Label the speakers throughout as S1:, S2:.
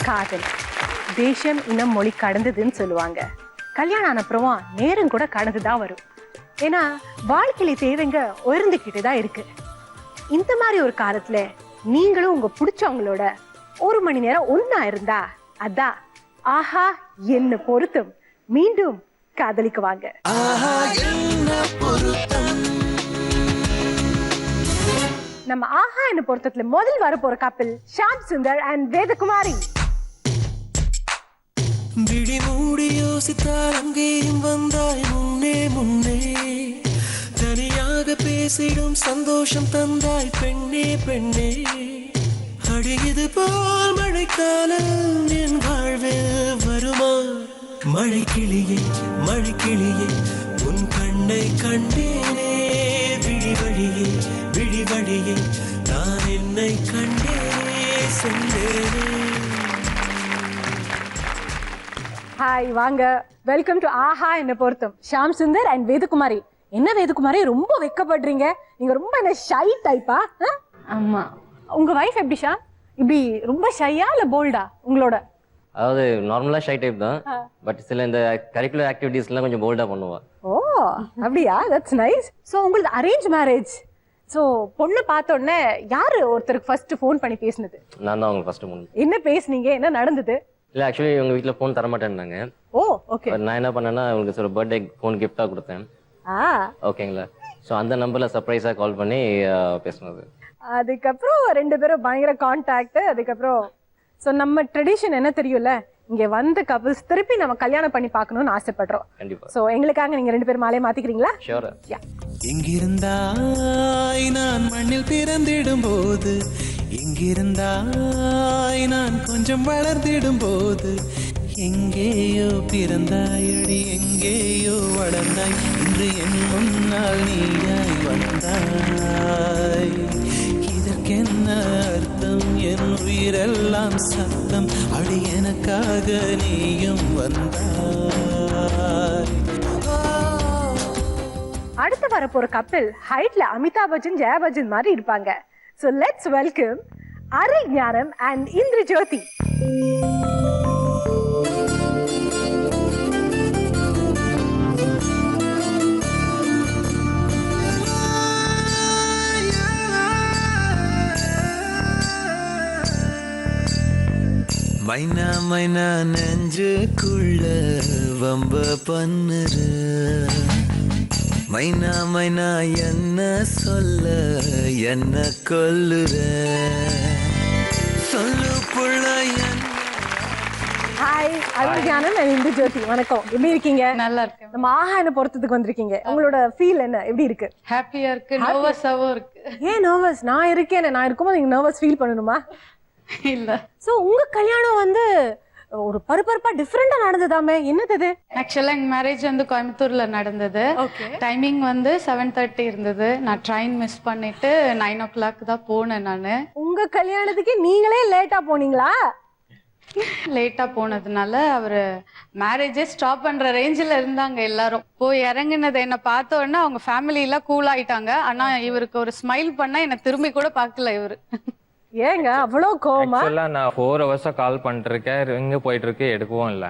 S1: காதல் தேசம் இனம் மொழி கடந்ததுன்னு சொல்லுவாங்க. கல்யாணம் ஆனப்புறமா நேரம் கூட கடந்துதான் வரும். ஏன்னா வாழ்க்கையில தேவைங்க உயர்ந்துக்கிட்டு தான் இருக்கு. இந்த மாதிரி ஒரு காலத்துல நீங்களும் உங்க பிடிச்சவங்களோட 1 மணி நேரம் ஒன்னா இருந்தா அதான் ஆஹா என்ன பொருத்தம். மீண்டும் காதலிக்குவாங்க. நம்ம ஆஹா என்ன பொருத்தத்துல முதல் வர போற கப்பல் ஷாம் சுந்தர் அண்ட் வேதகுமாரி.
S2: விழி மூடி யோசித்தால் அங்கேயும் வந்தாய் முன்னே முன்னே, தனியாக பேசிடும் சந்தோஷம் தந்தாய் பெண்ணே பெண்ணே. அடியது போல் மழைக்காலம் என் வாழ்வில் வருமா? மழை கிளியே மழை கிளியே உன் கண்ணை கண்டேனே, விழி வழியே விழி வழியே நான் என்னை கண்டேனே சென்றேனே.
S1: ஹாய், வாங்க. வெல்கம் டு ஆஹா என்ன பொருத்தம். ஷாம் சுந்தர் அண்ட் வேதகுமாரி. என்ன வேதகுமாரி ரொம்ப வெக்கப்படுறீங்க? நீங்க ரொம்ப என்ன ஷை டைப்பா?
S3: ஆமா.
S1: உங்க வைஃப் எப்படி ஷா? இப்படி ரொம்ப ஷையா இல்ல போல்டா உங்களோட?
S4: அதாவது நார்மலா ஷை டைப் தான், பட் சில இந்த கரிக்குலர் ஆக்டிவிட்டீஸ்லாம் கொஞ்சம் போல்டா பண்ணுவா.
S1: ஓ அப்படியா? That's nice. ஸோ உங்களுக்கு அரேஞ்ச் மேரேஜ். ஸோ பொண்ணு பார்த்த உடனே யாரு ஒருத்தருக்கு ஃபர்ஸ்ட் ஃபோன் பண்ணி பேசினது?
S4: நான் தான் அவங்க ஃபர்ஸ்ட் ஃபோன்.
S1: என்ன பேசுனீங்க? என்ன நடந்தது?
S4: இல்லை, ஆக்சுவலி உங்க வீட்டில் ஃபோன் தரமாட்டேன்னாங்க.
S1: ஓ ஓகே.
S4: நான் என்ன பண்ணேன்னா உங்களுக்கு ஒரு பர்த்டே ஃபோன் கிஃப்டாக கொடுத்தேன். ஓகேங்களா? ஸோ அந்த நம்பரில் சர்ப்ரைஸாக கால் பண்ணி பேசினது. அதுக்கப்புறம்
S1: 2 பேரும் பயங்கர கான்டாக்ட். அதுக்கப்புறம் ஸோ நம்ம ட்ரெடிஷன் என்ன தெரியும்ல, இங்கே வந்த கபிள்ஸ் திருப்பி நம்ம கல்யாணம் பண்ணி பார்க்கணும்னு ஆசைப்படுறோம்.
S4: கண்டிப்பா.
S1: ஸோ எங்களுக்காக நீங்க 2 பேரும் மாலையை மாத்திக்கிறீங்களா?
S4: ஷூர்.
S2: எங்கிருந்தாய் நான் மண்ணில் பிறந்திடும் போது, எங்கிருந்தாய் நான் கொஞ்சம் வளர்ந்திடும் போது, எங்கேயோ பிறந்தாயடி எங்கேயோ வளர்ந்தாய், இன்று என் முன்னால் நீயாய் வந்தாய். இதற்கென்ன அர்த்தம்? என் உயிரெல்லாம் சத்தம், அடி எனக்காக நீயும் வந்தாய்.
S1: அடுத்து வர போற கப்பல் ஹைட்ல அமிதாப் பச்சன் ஜெயா பச்சன் மாதிரி இருப்பாங்க. So let's welcome Ari Gnanam and Indrajyothi.
S2: மைனா மைனா நெஞ்சுக்குள்ள வம்ப பண்ணுற, மைனா மைனா என்ன சொல்ல என்ன கொல்லுற, சொல்லு புள்ள.
S1: Hi, Ari Gnanam and Indrajyothi. வணக்கம், எப்படி இருக்கீங்க?
S3: நல்லா இருக்கேன்.
S1: நம்ம ஆஹா என்ன பொறுத்ததுக்கு வந்திருக்கீங்க. உங்களோட ஃபீல் என்ன? எப்படி இருக்கு?
S3: ஹாப்பியா இருக்கு, நர்வஸாவும் இருக்கு.
S1: ஏன் நர்வஸ்? நான் இருக்கேன். நான் இருக்கும்போது நீங்க நர்வஸ் ஃபீல் பண்ணணுமா?
S3: இல்ல.
S1: சோ உங்க கல்யாணம் வந்து ஒரு பருப்பருப்பா டிஃபரெண்டா நடந்ததாமே, என்னது அது?
S3: ஆக்சுவலா எங்க மேரேஜ் வந்து கோயம்புத்தூர்ல நடந்தது. டைமிங் வந்து 7:30 இருந்தது. நான் ட்ரெயின் மிஸ் பண்ணிட்டு 9 o'clock தான் போனேன். நானு
S1: உங்க கல்யாணத்துக்கு நீங்களே லேட்டா போனீங்களா?
S3: லேட்டா போனதுனால அவரு மேரேஜே ஸ்டாப் பண்ற ரேஞ்சில இருந்தாங்க எல்லாரும். போய் இறங்குனது என்ன பார்த்த உடனே அவங்க ஃபேமிலி எல்லாம் கூல் ஆயிட்டாங்க. ஆனா இவருக்கு ஒரு ஸ்மைல் பண்ணா என்ன திரும்பி கூட பார்க்கல இவரு.
S1: ஏங்க அவ்வளவு கோவமா?
S5: ஆக்சுவலா நான் 4 hours கால் பண்ணிருக்கேன், எங்க போயிட்டு இருக்கு எடுக்கவும் இல்ல.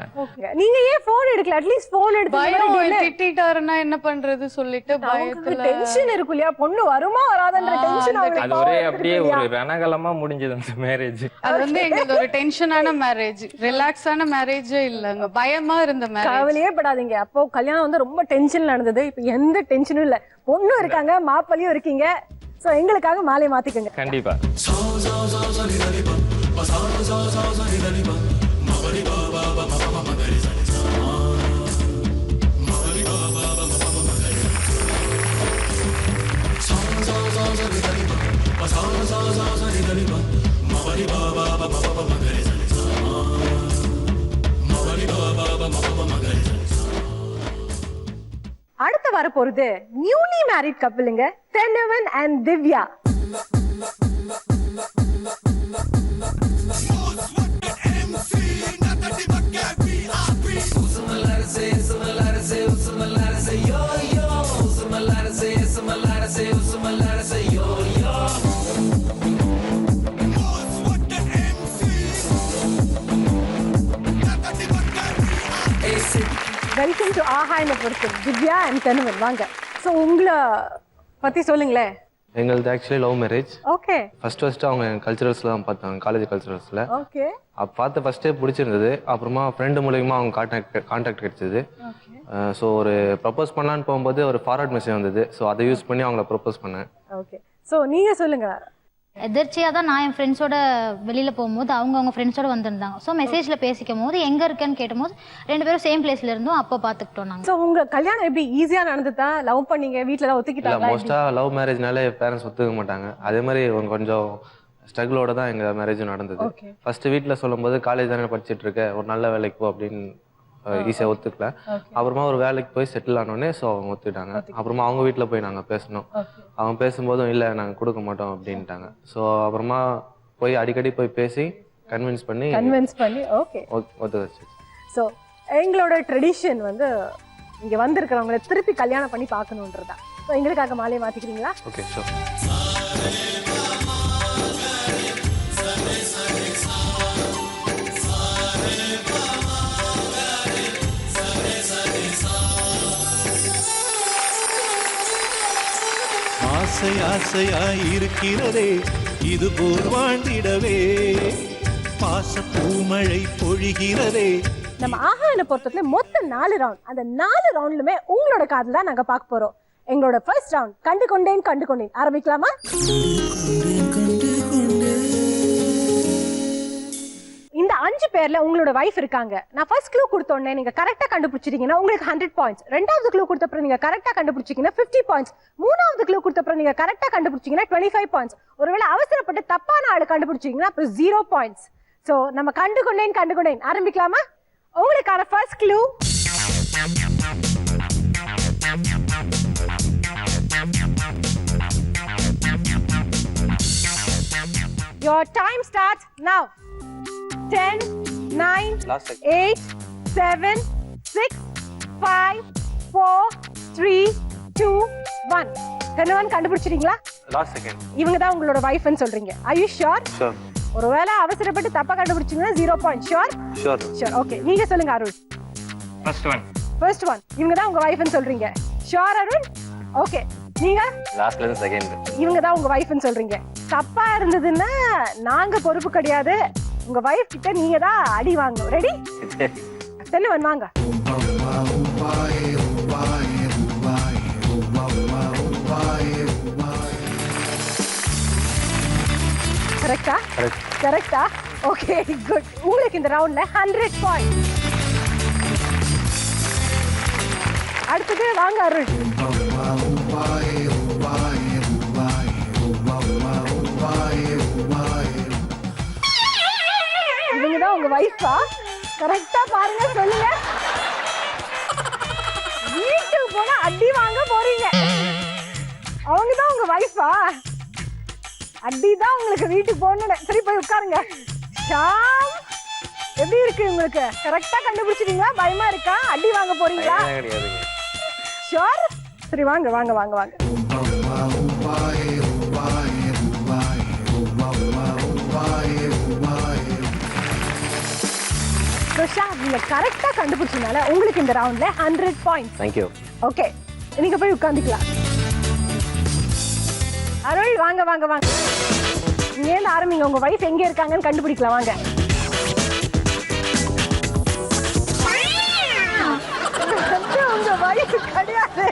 S1: நீங்க ஏன் போன் எடுக்கல? அட்லீஸ்ட் போன் எடுத்து
S3: பயம், திட்டிட்டாருன்னா என்ன பண்றது சொல்லிட்டு பயத்துல.
S1: டென்ஷன் இருக்கு இல்லையா? பொண்ணு வருமா வராதன்ற டென்ஷன்.
S5: அது ஒரே அப்படியே ஒரு ரணகலமா முடிஞ்சது அந்த மேரேஜ்.
S3: அது வந்து எங்களுக்கு ஒரு டென்ஷனான மேரேஜ், ரிலாக்ஸான மேரேஜே இல்லங்க, பயமா இருந்த மேரேஜ்.
S1: கவலையே படாதீங்க. அப்போ கல்யாணம் வந்து ரொம்ப டென்ஷன்ல நடந்தது. இப்போ எந்த டென்ஷனும் இல்ல. பொண்ணும் இருக்காங்க, மாப்பிள்ளையும் இருக்கீங்க. சோ எங்களுக்காக மாலையை மாத்திக்கங்க.
S5: கண்டிப்பா.
S1: அடுத்து வர போறது நியூலி மேரிட் கப்பிளுங்க, Thennavan and Divya. Welcome to ஆஹா என்ன பொறுத்து திவ்யா அண்ட் கணவன் வாங்க. ஸோ உங்களை பத்தி சொல்லுங்களேன்.
S6: எங்களது actually love marriage.
S1: Okay.
S6: First அவங்க கல்ச்சுரல்ஸ்ல தான் பார்த்தாங்க, காலேஜ் கல்ச்சுரல்ஸ்ல.
S1: ஓகே.
S6: அப்போ பார்த்து ஃபர்ஸ்டே பிடிச்சிருந்தது. அப்புறமா ஃப்ரெண்டு மூலியமா அவங்க கான்டாக்ட் கிடைச்சது. ஸோ ஒரு ப்ரப்போஸ் பண்ணலான்னு போகும்போது ஒரு ஃபார்வர்ட் மெசேஜ் வந்தது. ஸோ அதை யூஸ் பண்ணி அவங்கள ப்ரப்போஸ் பண்ணேன்.
S1: ஓகே. ஸோ நீங்க சொல்லுங்க.
S7: எதிர்ச்சியாக தான் நான் என் ஃப்ரெண்ட்ஸோட வெளியில் போகும்போது அவங்க ஃப்ரெண்ட்ஸோட வந்திருந்தாங்க. ஸோ மெசேஜில் பேசிக்கும் போது எங்கே இருக்கேன்னு கேட்டும்போது 2 பேரும் சேம் பிளேஸ்ல இருந்தோம். அப்போ பார்த்துக்கிட்டோம் நாங்கள்.
S1: ஸோ உங்க கல்யாணம் எப்படி ஈஸியாக நடந்துதா? லவ் பண்ணீங்க, வீட்டில் தான்
S6: இல்லை,
S1: ஒத்துக்கிட்டாங்களா?
S6: மோஸ்ட்டாக லவ் மேரேஜ்னாலே பேரண்ட்ஸ் ஒத்துக்க மாட்டாங்க. அதே மாதிரி அவங்க கொஞ்சம் ஸ்ட்ரகிளோட தான் எங்கள் மேரேஜும் நடந்தது. ஃபர்ஸ்ட் வீட்டில் சொல்லும்போது காலேஜ் தானே படிச்சுட்டு இருக்க, ஒரு நல்ல வேலைக்கு போ அப்படின்னு ஈஸியாக ஒத்துக்கல. அப்புறமா ஒரு வேலைக்கு போய் செட்டில் ஆனோடனே ஸோ அவங்க ஒத்துக்கிட்டாங்க. அப்புறமா அவங்க வீட்டில் போய் நாங்கள் பேசணும். அவங்க பேசும்போதும் இல்லை நாங்கள் கொடுக்க மாட்டோம் அப்படின்ட்டாங்க. ஸோ அப்புறமா போய் அடிக்கடி போய் பேசி கன்வின்ஸ் பண்ணி
S1: ஓகே
S6: ஒத்து வச்சு.
S1: ஸோ எங்களோட ட்ரெடிஷன் வந்து இங்கே வந்திருக்கிறவங்களை திருப்பி கல்யாணம் பண்ணி பார்க்கணுன்றதா. ஸோ எங்களுக்காக மாலையை மாற்றிக்கிறீங்களா?
S6: Okay sure.
S2: ஆசை ஆசையாயிருக்கிறதே இது போல் வாழ்ந்திடவே, பாச பூமழை பொழிகிறதே.
S1: நம்ம ஆஹா என்ன பொறுத்தவரை மொத்தம் 4 ரவுண்ட். அந்த 4 ரவுண்ட்லுமே உங்களோட காதுல தான் நாங்க பார்க்க போறோம். எங்களோட ஃபர்ஸ்ட் ரவுண்ட் கண்டு கொண்டேன் ஆரம்பிக்கலாமா? இந்த 5 பேர்ல உங்களோட வைஃப் இருக்காங்க. நான் ஃபர்ஸ்ட் க்ளூ கொடுத்த உடனே நீங்க கரெக்டா கண்டுபிடிச்சிட்டீங்கன்னா உங்களுக்கு 100 பாயிண்ட்ஸ். ரெண்டாவது க்ளூ கொடுத்த அப்புறம் நீங்க கரெக்டா கண்டுபிடிச்சீங்கன்னா 50 பாயிண்ட்ஸ். மூணாவது க்ளூ கொடுத்த அப்புறம் நீங்க கரெக்டா கண்டுபிடிச்சீங்கன்னா 25 பாயிண்ட்ஸ். ஒருவேளை அவசரப்பட்டு தப்பான ஆளு கண்டுபிடிச்சீங்கன்னா அப்புறம் 0 பாயிண்ட்ஸ். சோ நம்ம கண்டு கொண்டேன் ஆரம்பிக்கலாமா? உங்களுக்கான first clue your time starts now. 10 9 8 7 6 5 4 3 2 1. கண்ணவன் கண்டுபிடிச்சிட்டீங்களா?
S6: Last second.
S1: இவங்க தான் உங்களோட வைஃப்னு சொல்றீங்க. Are you sure?
S6: ஷோர்.
S1: ஒருவேளை அவசரப்பட்டு தப்பா கண்டுபிடிச்சீங்கன்னா 0 பாயிண்ட். ஷூர்? ஷூர். ஓகே, நீங்க சொல்லுங்க அருள். ஃபர்ஸ்ட் ஒன் இவங்க தான் உங்க வைஃப்னு சொல்றீங்க. ஷூர் அருள்? ஓகே, நீங்க
S4: லாஸ்ட்ல இருந்து செகண்ட்.
S1: இவங்க தான் உங்க வைஃப்னு சொல்றீங்க. தப்பா இருந்ததுன்னா நாங்க பொறுப்பு கிடையாது. உங்க வைஃப் கிட்ட நீங்க தான் அடி வாங்க. ரெடி? தென்னவன் வாங்க. கரெக்டா? கரெக்டா? Okay, good. உங்களுக்கு இந்த ரவுண்ட்ல 100 பாயிண்ட். அடுத்தது வாங்க அருள். இவங்கதான் உங்க வைஃபா? கரெக்டா பாருங்க, சொல்லுங்க. வீட்டுக்கு போனா அடி வாங்க போறீங்க. அவங்கதான் உங்க வைஃபா? அடிதான் உங்களுக்கு வீட்டுக்கு போகணும். சரி, போய் உட்காருங்க. ஷாம், எப்படி இருக்கு உங்களுக்கு? கரெக்டா கண்டுபிடிச்சிட்டீங்களா? பயமா இருக்கா? அடி வாங்க போறீங்களா? ஷூர்? சரி, வாங்க வாங்க வாங்க வாங்க. நீங்க கரெக்டா கண்டுபிடிச்சனால உங்களுக்கு இந்த ரவுண்ட்ல 100 பாயிண்ட்ஸ்.
S4: Thank you.
S1: ஓகே, நீங்க போய் உட்கார்ந்துக்கலாம். அருள் வாங்க வாங்க வாங்க. நீங்க ஏன் ஆரம்பிங்க. உங்க வைஃப் எங்க இருக்காங்கன்னு கண்டுபிடிக்கலாம். வாங்க. உங்க வைஃப் கிடையாது.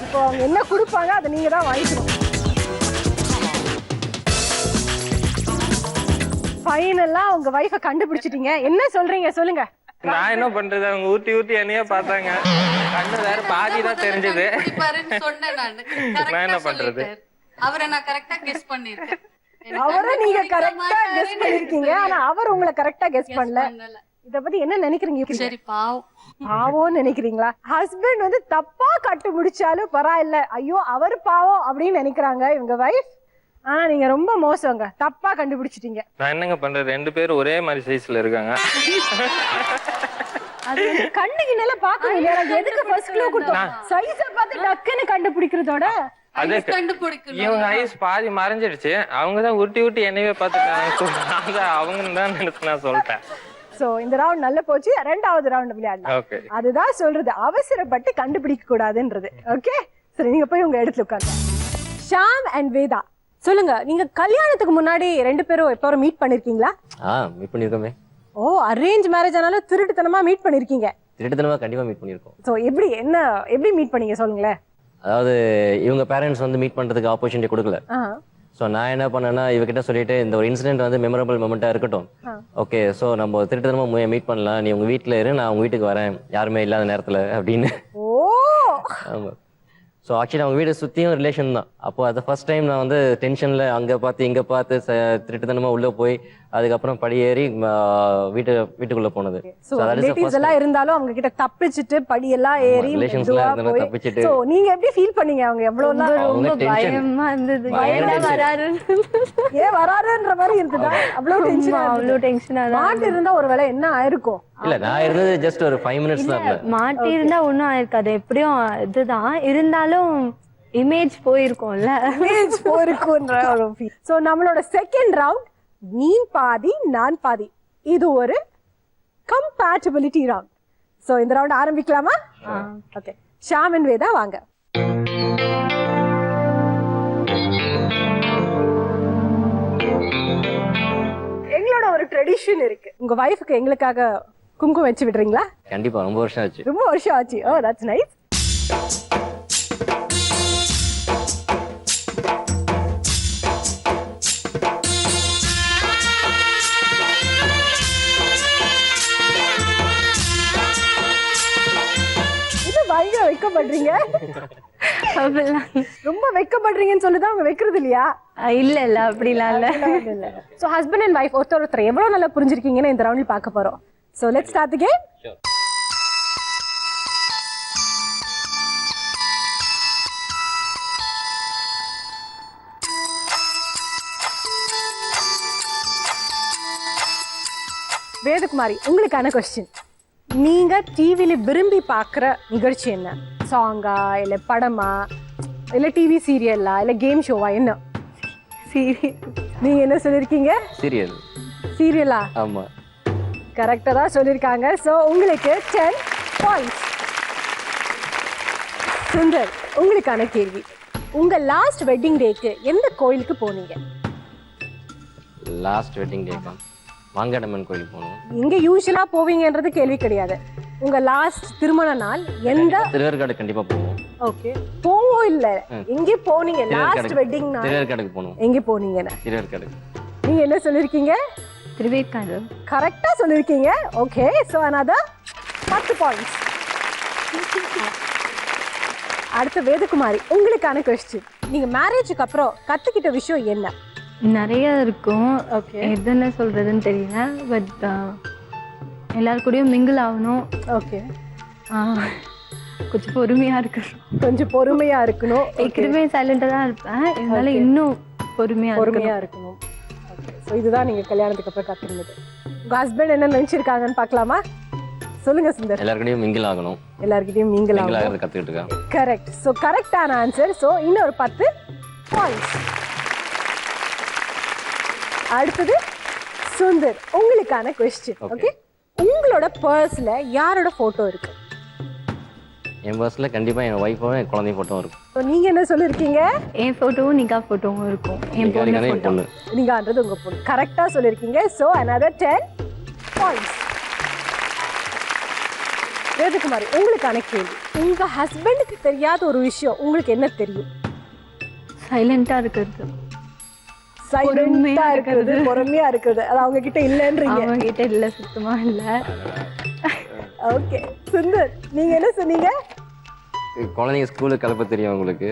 S1: இப்போ அவங்க என்ன கொடுப்பாங்க அதை நீங்க தான் வாங்கிக்கணும். ஃபைனலா உங்க வைஃப கண்டுபிடிச்சிட்டீங்க. என்ன சொல்றீங்க சொல்லுங்க.
S5: நான் என்ன பண்றது, அவங்க ஊட்டி ஊட்டி என்னையே பார்த்தாங்க. கண்ணு வேற பாதி தான் தெரிஞ்சது. நான் என்ன பண்றது?
S3: அவரை நான் கரெக்டா கெஸ் பண்ணிருக்கேன்.
S1: அவரை நீங்க கரெக்டா கெஸ் பண்ணிருக்கீங்க. ஆனா அவர் உங்களை கரெக்டா கெஸ் பண்ணல. இத பத்தி என்ன நினைக்கிறீங்க?
S3: சரி,
S1: பாவம் நினைக்கிறீங்களா? ஹஸ்பண்ட் வந்து தப்பா கண்டுபிடிச்சாலும் பரவாயில்ல, ஐயோ அவர் பாவம் அப்படின்னு நினைக்கிறாங்க இவங்க வைஃப். ஆனா நீங்க ரொம்ப மோசங்க, தப்பா கண்டுபிடிச்சிட்டீங்க.
S5: நான் என்னங்க பண்றது, 2 பேரும் ஒரே மாதிரி சைஸ்ல இருக்காங்க.
S1: அது கண்ணுக்கு நல்லா பார்க்க முடியல. எதுக்கு ஃபர்ஸ்ட் க்ளூ கொடுத்தோம்? சைஸ பார்த்து டக்குன்னு கண்டுபிடிக்கிறதோட
S5: அதே இவங்க ஐஸ் பாதி மறைஞ்சிடுச்சு. அவங்க தான் ஊட்டி ஊட்டி என்னையே பார்த்துட்டாங்க. அவங்க தான் நினைச்சு நான் சொல்லிட்டேன்.
S1: சோ இந்த ரவுண்ட் நல்ல போச்சு. ரெண்டாவது ரவுண்ட் விளையாடலாம்.
S5: ஓகே.
S1: அதுதான் சொல்றது, அவசரப்பட்டு கண்டுபிடிக்க கூடாதுன்றது. ஓகே, சரி நீங்க போய் உங்க இடத்துல உட்காருங்க. ஷாம் அண்ட் வேதா, சொல்லுங்க, நீங்க கல்யாணத்துக்கு முன்னாடி ரெண்டு பேரும் எப்பவும் மீட் பண்ணிருக்கீங்களா?
S4: மீட் பண்ணியிருக்கோமே.
S1: ஓ, அரேஞ்ச் மேரேஜ் ஆனாலும் திருட்டுத்தனமா மீட் பண்ணிருக்கீங்க.
S4: திருட்டுத்தனமா கண்டிப்பா மீட் பண்ணியிருக்கோம்.
S1: சோ எப்படி மீட் பண்ணீங்க சொல்லுங்களேன்.
S4: அதாவது இவங்க பேரண்ட்ஸ் வந்து மீட் பண்றதுக்கு ஆப்பர்ச்சுனிட்டி கொடுக்கல. ஸோ நான் என்ன பண்ணேன்னா இவகிட்ட சொல்லிட்டு இந்த ஒரு இன்சிடென்ட் வந்து மெமரபிள் மொமெண்ட்டாக இருக்கட்டும். ஓகே, ஸோ நம்ம திருட்டுத்தனமா மீட் பண்ணலாம், நீ உங்க வீட்டில் இரு, நான் உங்க வீட்டுக்கு வரேன் யாருமே இல்லாத நேரத்தில் அப்படின்னு. ஆமாம். ஸோ ஆக்சுவலி அவங்க வீடு சுற்றியும் ரிலேஷன் தான். அப்போ அதை ஃபர்ஸ்ட் டைம் நான் வந்து டென்ஷனில் அங்கே பார்த்து இங்கே பார்த்து திருட்டுத்தனமாக உள்ளே போய் அதுக்கப்புறம் படி ஏறி வீட்டுக்குள்ளே போனது.
S1: இருந்தாலும் அவங்க கிட்ட தப்பிச்சுட்டு படியெல்லாம் ஏறி
S4: தப்பிச்சுட்டு
S1: நீங்க எப்படி ஃபீல் பண்ணீங்க? அவங்க எவ்வளவு
S8: பயமா இருந்தது,
S1: ஏன் வராருன்ற மாதிரி இருந்ததா?
S8: அவ்வளவு டென்ஷனா
S1: மாட்டு இருந்தா ஒருவேளை என்ன ஆயிருக்கும்?
S4: இல்ல, நான் இருந்தது ஜஸ்ட் ஒரு 5 minutes தான்.
S8: மாட்டி இருந்தா ஒண்ணும் ஆயிருக்காது, எப்படியும் இதுதான் இருந்தாலும் இமேஜ் போயிருக்கும்ல.
S1: இமேஜ் போயிருக்கும்ன்ற ஒரு ஃபீல். சோ நம்மளோட செகண்ட் ரவுண்ட் நீ பாதி நான் பாதி, இது ஒரு கம்பேட்டபிலிட்டி ரவுண்ட். சோ இந்த ரவுண்ட் ஆரம்பிக்கலாமா? ஓகே, ஷாம் அண்ட் வேதா வாங்க. எங்களோட ஒரு ட்ரெடிஷன் இருக்கு, உங்க வைஃப்க்கு எங்களுக்காக குங்குமம் வச்சு விடுறீங்களா?
S4: கண்டிப்பா, ரொம்ப வருஷம் ஆச்சு.
S1: ரொம்ப வருஷம் ஆச்சு. ஓ, தட்ஸ் நைஸ். இது பயங்கர வெக்கப்படுறீங்க. ரொம்ப வெக்கப்படுறீங்கன்னு சொல்லிதான் அவங்க வைக்கிறது இல்லையா?
S8: இல்ல அப்படிலாம் இல்ல.
S1: சோ ஹஸ்பண்ட் அண்ட் வைஃப் ஒருத்தர் எவ்வளவு நல்லா புரிஞ்சிருக்கீங்கன்னு இந்த ரவுண்டில் பார்க்க போறோம். So let's start the game. Sure. வேதகுமாரி, உங்களுக்கான கொஸ்டின். நீங்க டிவில விரும்பி பார்க்குற நிகழ்ச்சி என்ன? சாங்கா, இல்ல படமா, இல்ல டிவி சீரியலா, இல்ல கேம் ஷோவா? என்ன சீரியல்? நீங்க என்ன சொல்லிருக்கீங்க?
S4: சீரியல்.
S1: சீரியலா?
S4: ஆமா,
S1: கரெக்டா தான் சொல்லியிருக்காங்க. ஸோ உங்களுக்கு 10 பாயிண்ட்ஸ். சுந்தர், உங்களுக்கான கேள்வி. உங்க லாஸ்ட் வெட்டிங் டேக்கு எந்த கோயிலுக்கு போனீங்க?
S4: லாஸ்ட் வெட்டிங் டேக்கா மாங்காடம்மன் கோயிலுக்கு போனோம்.
S1: எங்க யூஷுவலா போவீங்கன்றது கேள்வி கிடையாது. உங்க லாஸ்ட் திருமண நாள் எந்த?
S4: திருவேற்காடு கண்டிப்பா போவோம்.
S1: ஓகே, போவோம் இல்ல, எங்க போனீங்க லாஸ்ட் வெட்டிங் நாள்?
S4: திருவேற்காடுக்கு போனோம்.
S1: எங்க போனீங்க?
S4: திருவேற்காடு.
S1: நீங்க என்ன சொல்லிருக்கீங்க?
S8: திருவேற்காடு.
S1: கரெக்டா சொல்லிருக்கீங்க. Okay, so another 10 points. அடுத்த வேதகுமாரி, உங்களுக்கான கொஸ்டின். நீங்க மேரேஜுக்கு அப்புறம் கத்துக்கிட்ட விஷயம் என்ன?
S8: நிறைய இருக்கும். ஓகே, எதுன்னு சொல்றதுன்னு தெரியல. பட் எல்லாரு கூடயும் மிங்கிள் ஆகணும்.
S1: ஓகே,
S8: கொஞ்சம் பொறுமையா இருக்கணும்.
S1: கொஞ்சம் பொறுமையா இருக்கணும்.
S8: ஏற்கனவே சைலண்டா தான் இருப்பேன், இருந்தாலும் இன்னும் பொறுமையா இருக்கணும்.
S1: ஸோ இதுதான் நீங்க கல்யாணத்துக்கு அப்புறம் கத்துக்கிட்டது. உங்க ஹஸ்பண்ட் என்ன நினைச்சிருக்காங்கன்னு பார்க்கலாமா? சொல்லுங்க சுந்தர்.
S4: எல்லார்கிட்டயும் மிங்கிள் ஆகணும்.
S1: எல்லார்கிட்டயும் மிங்கிள் ஆகணும்
S4: கத்துக்கிட்டு இருக்காங்க.
S1: கரெக்ட். ஸோ கரெக்டான ஆன்சர். ஸோ இன்னொரு 10 பாயிண்ட்ஸ். அடுத்தது சுந்தர், உங்களுக்கான கொஸ்டின். ஓகே, உங்களோட பர்ஸ்ல யாரோட போட்டோ இருக்கு?
S4: என் பர்ஸ்ல கண்டிப்பா என் ஒய்ஃபோட என் குழந்தை போட்டோ இருக்கும்.
S1: ஸோ நீங்க என்ன சொல்லிருக்கீங்க?
S8: என் போட்டோவும் நிகா போட்டோவும் இருக்கும். என் பொண்ணு.
S1: நிகான்றது உங்க பொண்ணு. கரெக்டா சொல்லிருக்கீங்க. So another 10 points. வேதகுமாரி, உங்களுக்கான கேள்வி. உங்க ஹஸ்பண்டுக்கு தெரியாத ஒரு விஷயம் உங்களுக்கு என்ன தெரியும்?
S8: சைலண்டா இருக்கிறது.
S1: சைலண்டா இருக்கிறது, பொறுமையா இருக்கிறது. அது அவங்க கிட்ட இல்லன்றீங்க?
S8: அவங்க கிட்ட இல்ல, சுத்தமா இல்ல.
S1: ஓகே, சுந்தர், நீங்க என்ன சொன்னீங்க?
S4: குழந்தைங்க ஸ்கூலுக்கு கிளப்ப தெரியும் உங்களுக்கு,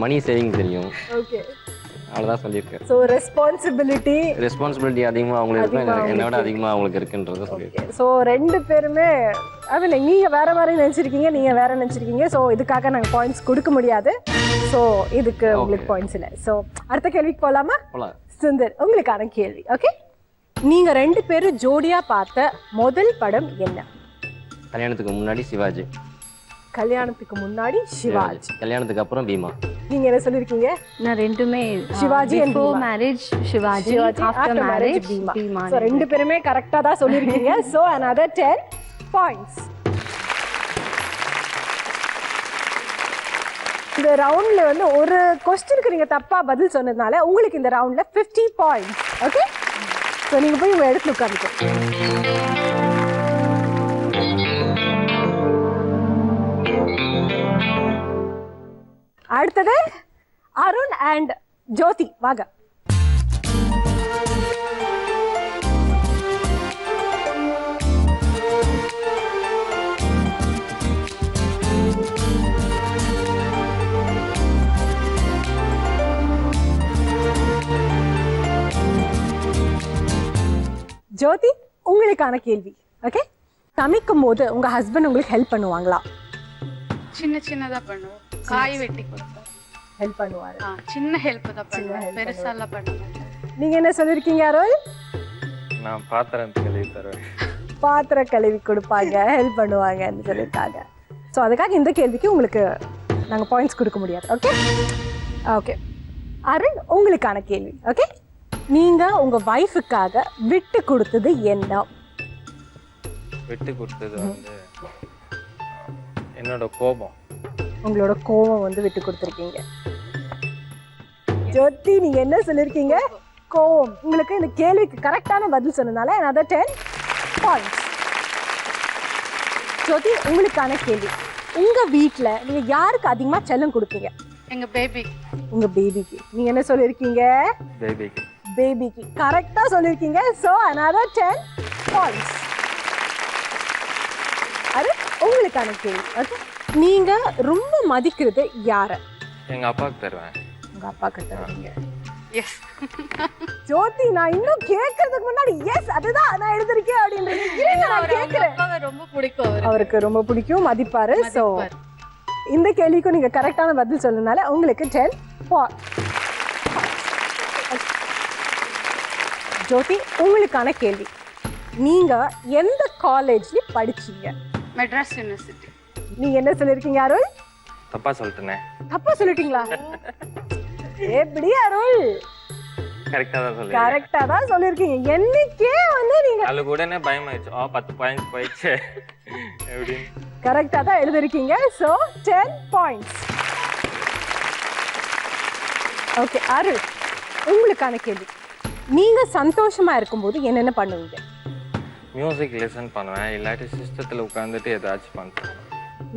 S4: மணி சேவிங் தெரியும்.
S1: ஓகே,
S4: அவ்வளவுதான் சொல்லியிருக்கேன்.
S1: ஸோ ரெஸ்பான்சிபிலிட்டி
S4: அதிகமாக அவங்களுக்கு இருக்கு, என்னை விட அதிகமாக அவங்களுக்கு இருக்குன்றத சொல்லியிருக்கேன்.
S1: ஸோ ரெண்டு பேருமே ஐ மீன் நீங்கள் வேற மாதிரி நினச்சிருக்கீங்க, நீங்கள் வேற நினச்சிருக்கீங்க. ஸோ இதுக்காக நாங்கள் பாயிண்ட்ஸ் கொடுக்க முடியாது. ஸோ இதுக்கு உங்களுக்கு பாயிண்ட்ஸ் இல்லை. ஸோ அடுத்த கேள்விக்கு போகலாமா? சுந்தர், உங்களுக்கான கேள்வி. ஓகே, நீங்க ரெண்டு பேரும் ஜோடியா பார்த்த முதல் படம் என்ன?
S4: கல்யாணத்துக்கு முன்னாடி சிவாஜி.
S1: கல்யாணத்துக்கு முன்னாடி சிவாஜி,
S4: கல்யாணத்துக்கு அப்புறம் பீமா.
S1: நீங்க என்ன சொல்லிருக்கீங்க?
S8: நான் ரெண்டுமே
S1: Sivaji and
S8: before
S1: Bima.
S8: marriage Sivaji,
S1: after marriage
S8: Bima.
S1: So ரெண்டு பேருமே கரெக்டா தான் சொல்லிருக்கீங்க. So another 10 points. இந்த ரவுண்ட்ல வந்து ஒரு क्वेश्चनக்கு நீங்க தப்பா பதில் சொன்னதுனால உங்களுக்கு இந்த ரவுண்ட்ல 50 points. ஓகே? சோ நீங்க போய் உங்க இடத்துல உட்கார்ந்துக்கோங்க. அடுத்தது அருண் அண்ட் ஜோதி வாங்க. ஜோதி, உங்களுக்கான கேள்வி. ஓகே, சமைக்கும் போது உங்க ஹஸ்பண்ட் உங்களுக்கு ஹெல்ப் பண்ணுவாங்களா?
S3: சின்ன சின்னதா பண்ணுவோம். காய் வெட்டி கொடுப்போம்.
S1: ஹெல்ப் பண்ணுவாரு.
S3: சின்ன ஹெல்ப் தான் பண்ணுவோம். பெருசாலாம் பண்ண மாட்டோம்.
S1: நீங்க என்ன சொல்லிருக்கீங்க அருள்?
S5: நான் பாத்திரம் கழுவி தருவேன்.
S1: பாத்திரம் கழுவி கொடுப்பாங்க, ஹெல்ப் பண்ணுவாங்கன்னு சொல்லியிருக்காங்க. ஸோ அதுக்காக இந்த கேள்விக்கு உங்களுக்கு நாங்கள் பாயிண்ட்ஸ் கொடுக்க முடியாது. ஓகே ஓகே அருண், உங்களுக்கான கேள்வி. ஓகே, நீங்க உங்க வைஃபுக்காக விட்டு கொடுத்தது என்ன?
S5: விட்டு கொடுத்தது வந்து என்னோட கோபம்.
S1: உங்களோட கோபம் வந்து விட்டு கொடுத்துருக்கீங்க. ஜோதி, நீங்க என்ன சொல்லிருக்கீங்க? கோபம். உங்களுக்கு இந்த கேள்விக்கு கரெக்டான பதில் சொன்னதால another 10 points. ஜோதி, உங்களுக்கான கேள்வி. உங்க வீட்ல நீங்க யாருக்கு அதிகமா செல்லம் கொடுப்பீங்க?
S3: எங்க பேபி.
S1: உங்க பேபிக்கு. நீங்க என்ன சொல்லிருக்கீங்க?
S5: பேபிக்கு.
S1: பேபிக்கு கரெக்டா சொல்லிருக்கீங்க. So another 10 points. அது உங்களுக்கான கேள்வி. ஓகே, நீங்க ரொம்ப மதிக்கிறது யார?
S5: எங்க அப்பாவுக்கு தருவேன்.
S1: உங்க அப்பாக்கு தருவீங்க.
S3: எஸ்.
S1: ஜோதி, நான் இன்னும் கேட்கறதுக்கு முன்னாடி எஸ் அதுதான் நான் எழுதிருக்கேன் அப்படின்றீங்க. நான் கேட்கிறேன்.
S3: அப்பாவை ரொம்ப பிடிக்கும்
S1: அவருக்கு ரொம்ப பிடிக்கும், மதிப்பாரு. சோ இந்த கேள்விக்கு நீங்க கரெக்டான பதில் சொன்னதுனால உங்களுக்கு 10 points. ஜோதி, உங்களுக்கான கேள்வி. நீங்க எந்த காலேஜ்ல படிச்சீங்க?
S3: மெட்ராஸ் யூனிவர்சிட்டி.
S1: நீங்க என்ன சொல்லிருக்கீங்க அருள்?
S5: தப்பா சொல்லிட்டேனே.
S1: தப்பா சொல்லிட்டீங்களா? எப்படி அருள்?
S5: கரெக்டா தான் சொல்லி.
S1: கரெக்டா தான் சொல்லிருக்கீங்க. என்னைக்கே வந்து நீங்க
S5: அதுக்கு உடனே பயமாயிடுச்சு. 10 பாயிண்ட்ஸ் போயிடுச்சு எப்படின்னு.
S1: கரெக்டா தான் எழுதிருக்கீங்க. So 10 points. ஓகே அருள், உங்களுக்கான கேள்வி. நீங்க சந்தோஷமா இருக்கும்போது என்னென்ன பண்ணுவீங்க?
S5: மியூசிக் லிசன் பண்ணுவேன், இல்லாட்டி சிஸ்டத்தில் உட்காந்துட்டு ஏதாச்சும் பண்ணுவேன்.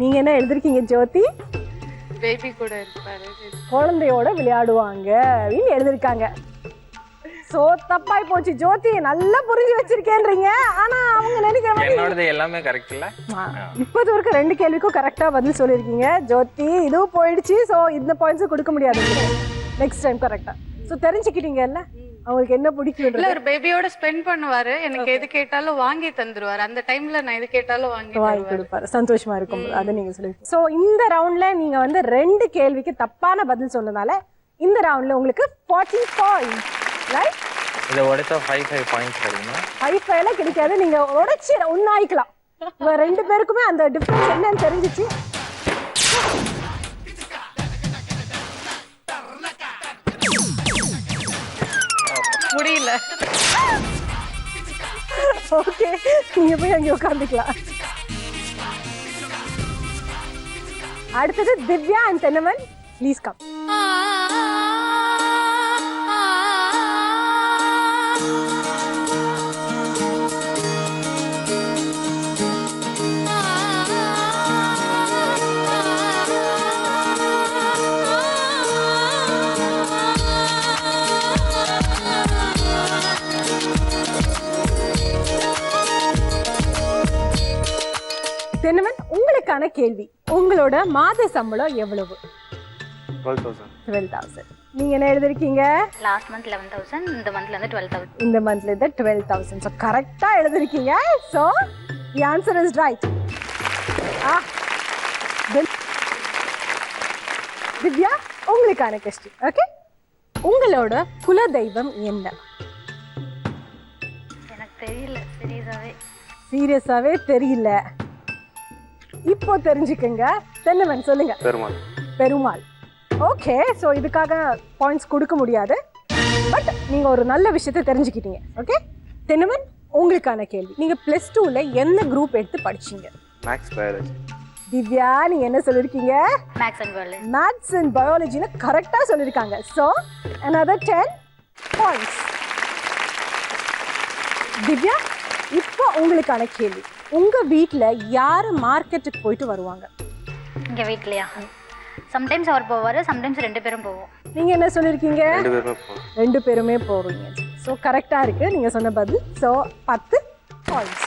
S1: நீங்க என்ன எழுதிருக்கீங்க ஜோதி?
S3: பேபி கூட இருப்பாரு.
S1: குழந்தையோட விளையாடுவாங்க அப்படின்னு எழுதிருக்காங்க. சோ தப்பாய் போச்சு. ஜோதி, நல்லா புரிஞ்சு வச்சிருக்கேன்றீங்க. ஆனா அவங்க நினைக்கிற மாதிரி
S5: என்னோடது எல்லாமே கரெக்ட் இல்ல.
S1: இப்போது வரைக்கும் 2 கேள்விக்கும் கரெக்டா பதில் சொல்லிருக்கீங்க. ஜோதி, இதுவும் போயிடுச்சு. சோ இந்த பாயிண்ட்ஸ் கொடுக்க முடியாது. நெக்ஸ்ட் டைம் கரெக்டா. சோ தெரிஞ்சுக்கிட்டீங்கல்ல அவங்களுக்கு என்ன பிடிக்கும்.
S3: இல்ல, ஒரு பேபியோட ஸ்பெண்ட் பண்ணுவாரு. எனக்கு எது கேட்டாலும் வாங்கி தந்துருவாரு. அந்த டைம்ல நான் எது கேட்டாலும் வாங்கி
S1: கொடுப்பாரு. சந்தோஷமா இருக்கும். அதை நீங்க சொல்லுங்க. சோ இந்த ரவுண்ட்ல நீங்க வந்து 2 கேள்விக்கு தப்பான பதில் சொன்னதால இந்த ரவுண்ட்ல உங்களுக்கு 40 points. ரைட்?
S5: இத உடைச்சா 5 பாயிண்ட்ஸ் கிடைக்குமா?
S1: 5 எல்லாம் கிடைக்காது. நீங்க உடைச்சு உண்ணாயிக்கலாம். இவங்க 2 பேருக்குமே அந்த டிஃபரன்ஸ் என்னன்னு தெரிஞ்சிச்சு.
S3: முடியல.
S1: ஓகே, நீங்க போய் அங்கே உட்காந்துக்கலாம். அடுத்தது Divya and Thennavan, please come. Thennavan, உங்களுக்கான கேள்வி. உங்களோட மாத சம்பளம் எவ்வளவு? 12,000. நீங்க என்ன எழுதிருக்கீங்க?
S7: லாஸ்ட் மந்த் 11,000, இந்த மந்த்ல இருந்து 12,000.
S1: இந்த மந்த்ல இருந்து 12,000. சோ கரெக்ட்டா எழுதிருக்கீங்க. So the answer is right. Divya, உங்களுக்கான கொஸ்டின். ஓகே, உங்களோட குல தெய்வம் என்ன?
S7: எனக்கு தெரியல,
S1: சீரியஸாவே தெரியல. இப்போ தெரிஞ்சுக்கங்க. தென்னவன் சொல்லுங்க.
S6: பெருமாள்.
S1: பெருமாள். ஓகே, ஸோ இதுக்காக பாயிண்ட்ஸ் கொடுக்க முடியாது. பட் நீங்க ஒரு நல்ல விஷயத்தை தெரிஞ்சுக்கிட்டீங்க. ஓகே, தென்னவன் உங்களுக்கான கேள்வி. நீங்க +2ல என்ன குரூப் எடுத்து படிச்சீங்க?
S6: Maths biology.
S1: திவ்யா, நீங்க என்ன சொல்லிருக்கீங்க?
S7: Maths and world.
S1: Maths and பயாலஜில கரெக்டா சொல்லிருக்காங்க. So another 10 points. திவ்யா, இப்போ உங்களுக்கான கேள்வி. உங்க வீட்ல யாரு மார்க்கெட்டுக்கு போயிட்டு வருவாங்க?
S7: இங்கே வீட்லையா? சம்டைம்ஸ் அவர் போவார், சம்டைம்ஸ் 2 பேரும் போவோம்.
S1: நீங்க என்ன சொல்லிருக்கீங்க?
S6: 2 பேருமே போவோம்.
S1: 2 பேருமே போவீங்க. ஸோ கரெக்டா இருக்கு நீங்க சொன்ன பதில். So 10 points.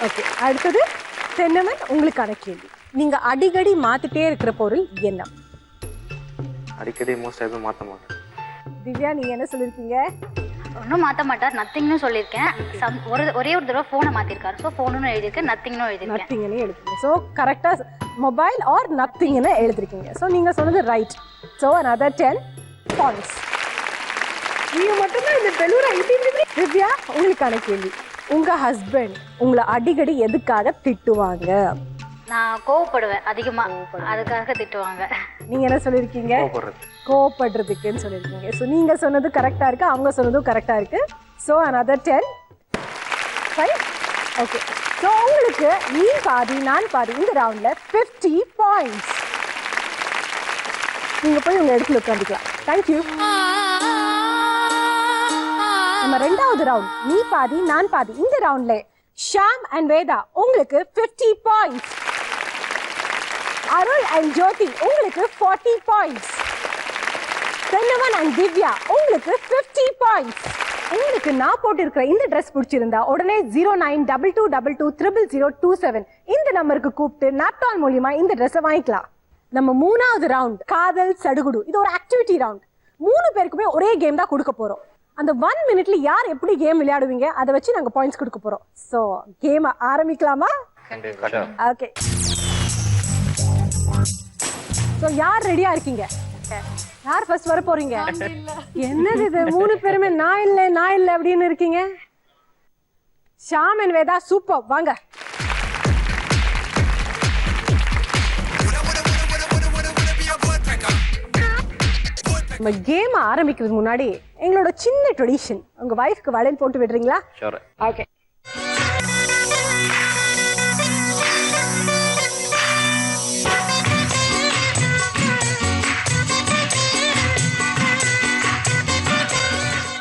S1: ஓகே, அடுத்தது தென்னவன் உங்களுக்கான கேள்வி. நீங்க அடிக்கடி மாத்திட்டே இருக்கிற பொருள் என்ன?
S6: அடிக்கடி மோஸ்ட் எதுவும் மாற்ற மாட்டேன்.
S1: திவ்யா, நீங்க என்ன சொல்லிருக்கீங்க?
S7: ஒன்றும் மாற்ற மாட்டார், நத்திங்னு சொல்லியிருக்கேன். ஒரே ஒரு தடவை ஃபோனை மாற்றிருக்காரு. ஸோ ஃபோனுன்னு எழுதியிருக்கேன், நத்திங்னு எழுதியிருக்கேன்.
S1: நத்திங்னு எழுதிருக்கீங்க. ஸோ கரெக்டா மொபைல் ஆர் நத்திங்னு எழுதிருக்கீங்க. ஸோ நீங்க சொன்னது ரைட். So another 10 points. நீங்க மட்டும்தான் இந்த பெலூரை ஐட்டி. திவ்யா, உங்களுக்கான கேள்வி. உங்க ஹஸ்பண்ட் உங்களை அடிக்கடி எதுக்காக திட்டுவாங்க?
S7: நான் கோவப்படுவேன் அதிகமாக, அதுக்காக திட்டுவாங்க.
S1: நீங்க என்ன சொல்லியிருக்கீங்க? கோவப்படுறதுக்குன்னு சொல்லியிருக்கீங்க. ஸோ நீங்க சொன்னது கரெக்டா இருக்கு, அவங்க சொன்னதும் கரெக்டா இருக்கு. So another 10 5. ஓகே, ஸோ உங்களுக்கு நீ பாதி நான் பாதி இந்த ரவுண்ட்ல 50 points. நீங்க போய் உங்க இடத்துல உட்காந்துக்கலாம். தேங்க்யூ. நம்ம 2வது ரவுண்ட் நீ பாதி நான் பாதி இந்த ரவுண்ட்ல ஷாம் அண்ட் வேதா உங்களுக்கு 50 points. அருள் அண்ட் ஜோதி உங்களுக்கு 40 points. தென்னவன் அண்ட் திவ்யா உங்களுக்கு 50 points. உங்களுக்கு நான் போட்டிருக்கிற இந்த ட்ரெஸ் பிடிச்சிருந்தா உடனே 0922220027 இந்த நம்பருக்கு கூப்பிட்டு நாப்டால் மூலியமா இந்த ட்ரெஸ்ஸை வாங்கிக்கலாம். நம்ம 3வது ரவுண்ட் காதல் சடுகுடு. இது ஒரு ஆக்டிவிட்டி ரவுண்ட். 3 பேருக்குமே ஒரே கேம் தான் கொடுக்க போறோம். அந்த 1 மினிட்ல யார் எப்படி கேம் விளையாடுவீங்க அதை வச்சு நாங்க பாயிண்ட்ஸ் கொடுக்க போறோம். சோ கேம் ஆரம்பிக்கலாமா? ஓகே, சோ யார் ரெடியா இருக்கீங்க? யார் ஃபர்ஸ்ட் வர போறீங்க? என்னது இது 3 பேருமே நான் இல்ல அப்படின்னு இருக்கீங்க? ஷாம் அண்ட் வேதா சூப்பர், வாங்க. நம்ம கேம் ஆரம்பிக்கிறதுக்கு முன்னாடி எங்களோட சின்ன ட்ரெடிஷன், உங்க வைஃப்க்கு வளையல் போட்டு விடுறீங்களா? ஓகே.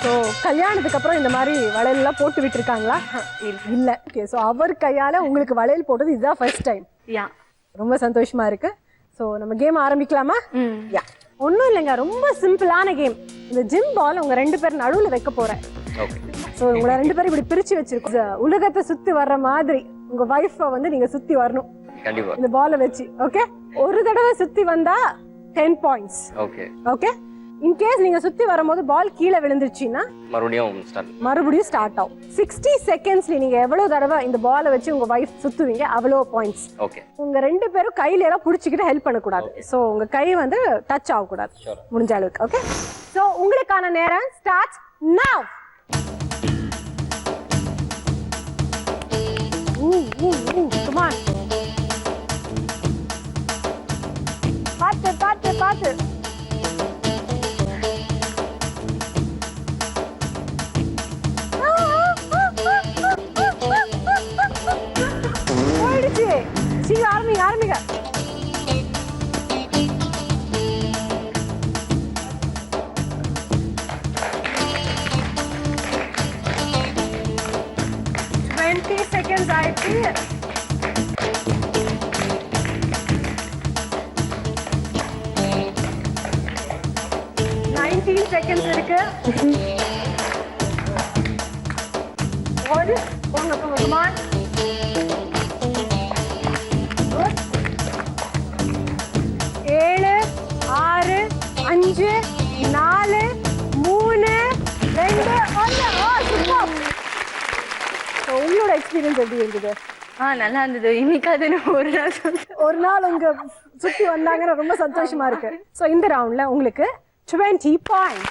S1: ஸோ கல்யாணத்துக்கு அப்புறம் இந்த மாதிரி வளையல் எல்லாம் போட்டு விட்டுருக்காங்களா? இல்ல. ஓகே, ஸோ அவர் கையால உங்களுக்கு வளையல் போட்டது இதுதான் ஃபர்ஸ்ட் டைம். ரொம்ப சந்தோஷமா இருக்கு. ஸோ நம்ம கேம் ஆரம்பிக்கலாமா? யா, ஒன்றும் இல்லைங்க, ரொம்ப சிம்பிளான கேம். இந்த ஜிம் பால் உங்க 2 பேர் நடுவில் வைக்க போறேன். ஸோ உங்களை 2 பேரும் இப்படி பிரிச்சு வச்சிருக்கோம். உலகத்தை சுத்தி வர்ற மாதிரி உங்க வைஃபை வந்து நீங்க சுத்தி வரணும் இந்த பாலை வச்சு. ஓகே, ஒரு தடவை சுத்தி வந்தா 10 points. ஓகே, இன்கேஸ் நீங்க சுத்தி வரும்போது பால் கீழே விழுந்துருச்சுன்னா மறுபடியும் ஸ்டார்ட் ஆகும். 60 செகண்ட்ஸ்ல நீங்க எவ்வளவு தடவை இந்த பாலை வச்சு உங்க வைஃப் சுத்துவீங்க அவ்வளோ பாயிண்ட்ஸ். உங்க 2 பேரும் கையில எல்லாம் புடிச்சுக்கிட்டு ஹெல்ப் பண்ணக்கூடாது. ஸோ உங்க கை வந்து டச் ஆகக்கூடாது முடிஞ்ச அளவுக்கு. ஓகே, ஸோ உங்களுக்கான நேரம் ஸ்டார்ட் நவ். Come on. பாத்து போயிடுச்சு. சீக்கிரம் ஆரம்பிங்க. செகண்ட்ஸ் ஆயிடுச்சு. செகண்ட்ஸ் இருக்கு. போங்க. 7 6 5 4 3 2 1. உங்களோட எக்ஸ்பீரியன்ஸ் எப்படி இருந்தது?
S8: நல்லா இருந்தது. இன்னைக்காவது
S1: ஒரு நாள் உங்க சுத்தி வந்தாங்க, ரொம்ப சந்தோஷமா இருக்கு. சோ இந்த ரவுண்ட்ல உங்களுக்கு 20 points.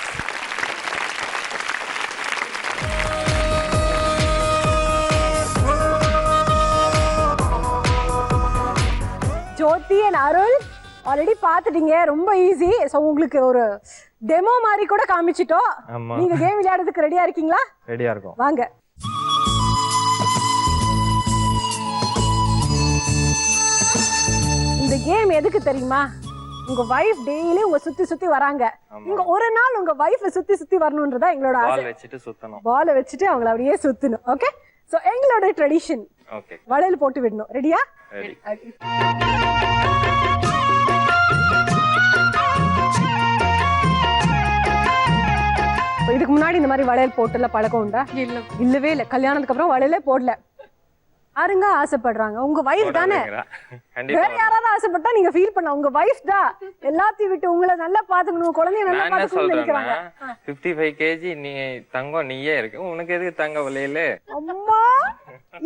S1: Jyothi and Arul already பாத்துட்டீங்க, ரொம்ப ஈஸி. சோ உங்களுக்கு ஒரு டெமோ மாதிரி கூட காமிச்சிட்டோம். நீங்க கேம் விளையாடுறதுக்கு ரெடியா இருக்கீங்களா?
S5: ரெடியா இருக்கும்.
S1: வாங்க. இந்த கேம் எதுக்கு தெரியுமா? உங்க வைஃப் டெய்லி உங்க சுத்தி சுத்தி வராங்க. நீங்க ஒரு நாள் உங்க வைஃப் சுத்தி சுத்தி வரணும்ன்றதா எங்களோட ஆசை.
S5: பால் வச்சிட்டு சுத்தணும்.
S1: பால் வச்சிட்டு அவங்கள அப்படியே சுத்தணும். ஓகே, சோ எங்களோட ட்ரெடிஷன்
S5: ஓகே,
S1: வளையல் போட்டு விடணும். ரெடியா?
S5: ரெடி.
S1: இதுக்கு முன்னாடி இந்த மாதிரி வளையல் போட்டுல பழக்கம் உண்டா? இல்லவே இல்ல. கல்யாணத்துக்கு அப்புறம் வளையலே போடல. யாருங்க ஆசைப்படுறாங்க? உங்க வைஃப் தானே. வேற யாராவது ஆசைப்பட்டா நீங்க ஃபீல் பண்ண. உங்க வைஃப் தான் எல்லாத்தையும் விட்டு உங்களை நல்லா பாத்துக்கணும், குழந்தைய நல்லா பாத்துக்கணும்னு நினைக்கிறாங்க.
S5: 55 kg நீ தங்கம் நீயே இருக்கு, உனக்கு எதுக்கு தங்க வளையல?
S1: அம்மா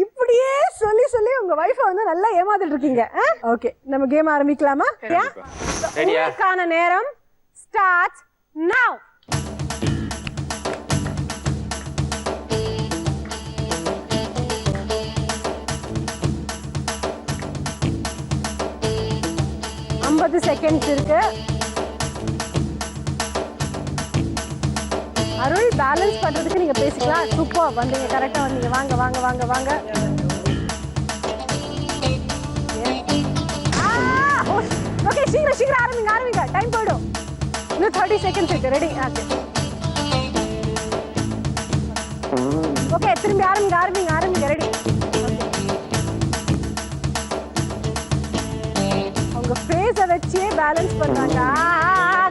S1: இப்படியே சொல்லி சொல்லி உங்க வைஃப வந்து நல்லா ஏமாத்திட்டு இருக்கீங்க. ஓகே, நம்ம கேம் ஆரம்பிக்கலாமா?
S5: ரெடியா?
S1: உங்களுக்கான நேரம் ஸ்டார்ட் நவ. செகண்ட்ஸ் இருக்கு. அருள், பேலன்ஸ் பண்றதுக்கு நீங்க பேசிக்கலாம். சூப்பர், வந்தீங்க, கரெக்டா வந்தீங்க. வாங்க வாங்க வாங்க வாங்க. ஓகே, சீக்கிரம் சீக்கிரம் ஆரம்பிங்க ஆரம்பிங்க, டைம் போயிடும். இன்னும் 30 செகண்ட்ஸ் இருக்கு. ரெடி? ஓகே, திரும்பி ஆரம்பிங்க ஆரம்பிங்க ஆரம்பிங்க. ரெடி? ஃபேஸை வச்சே பேலன்ஸ் பண்றாங்க.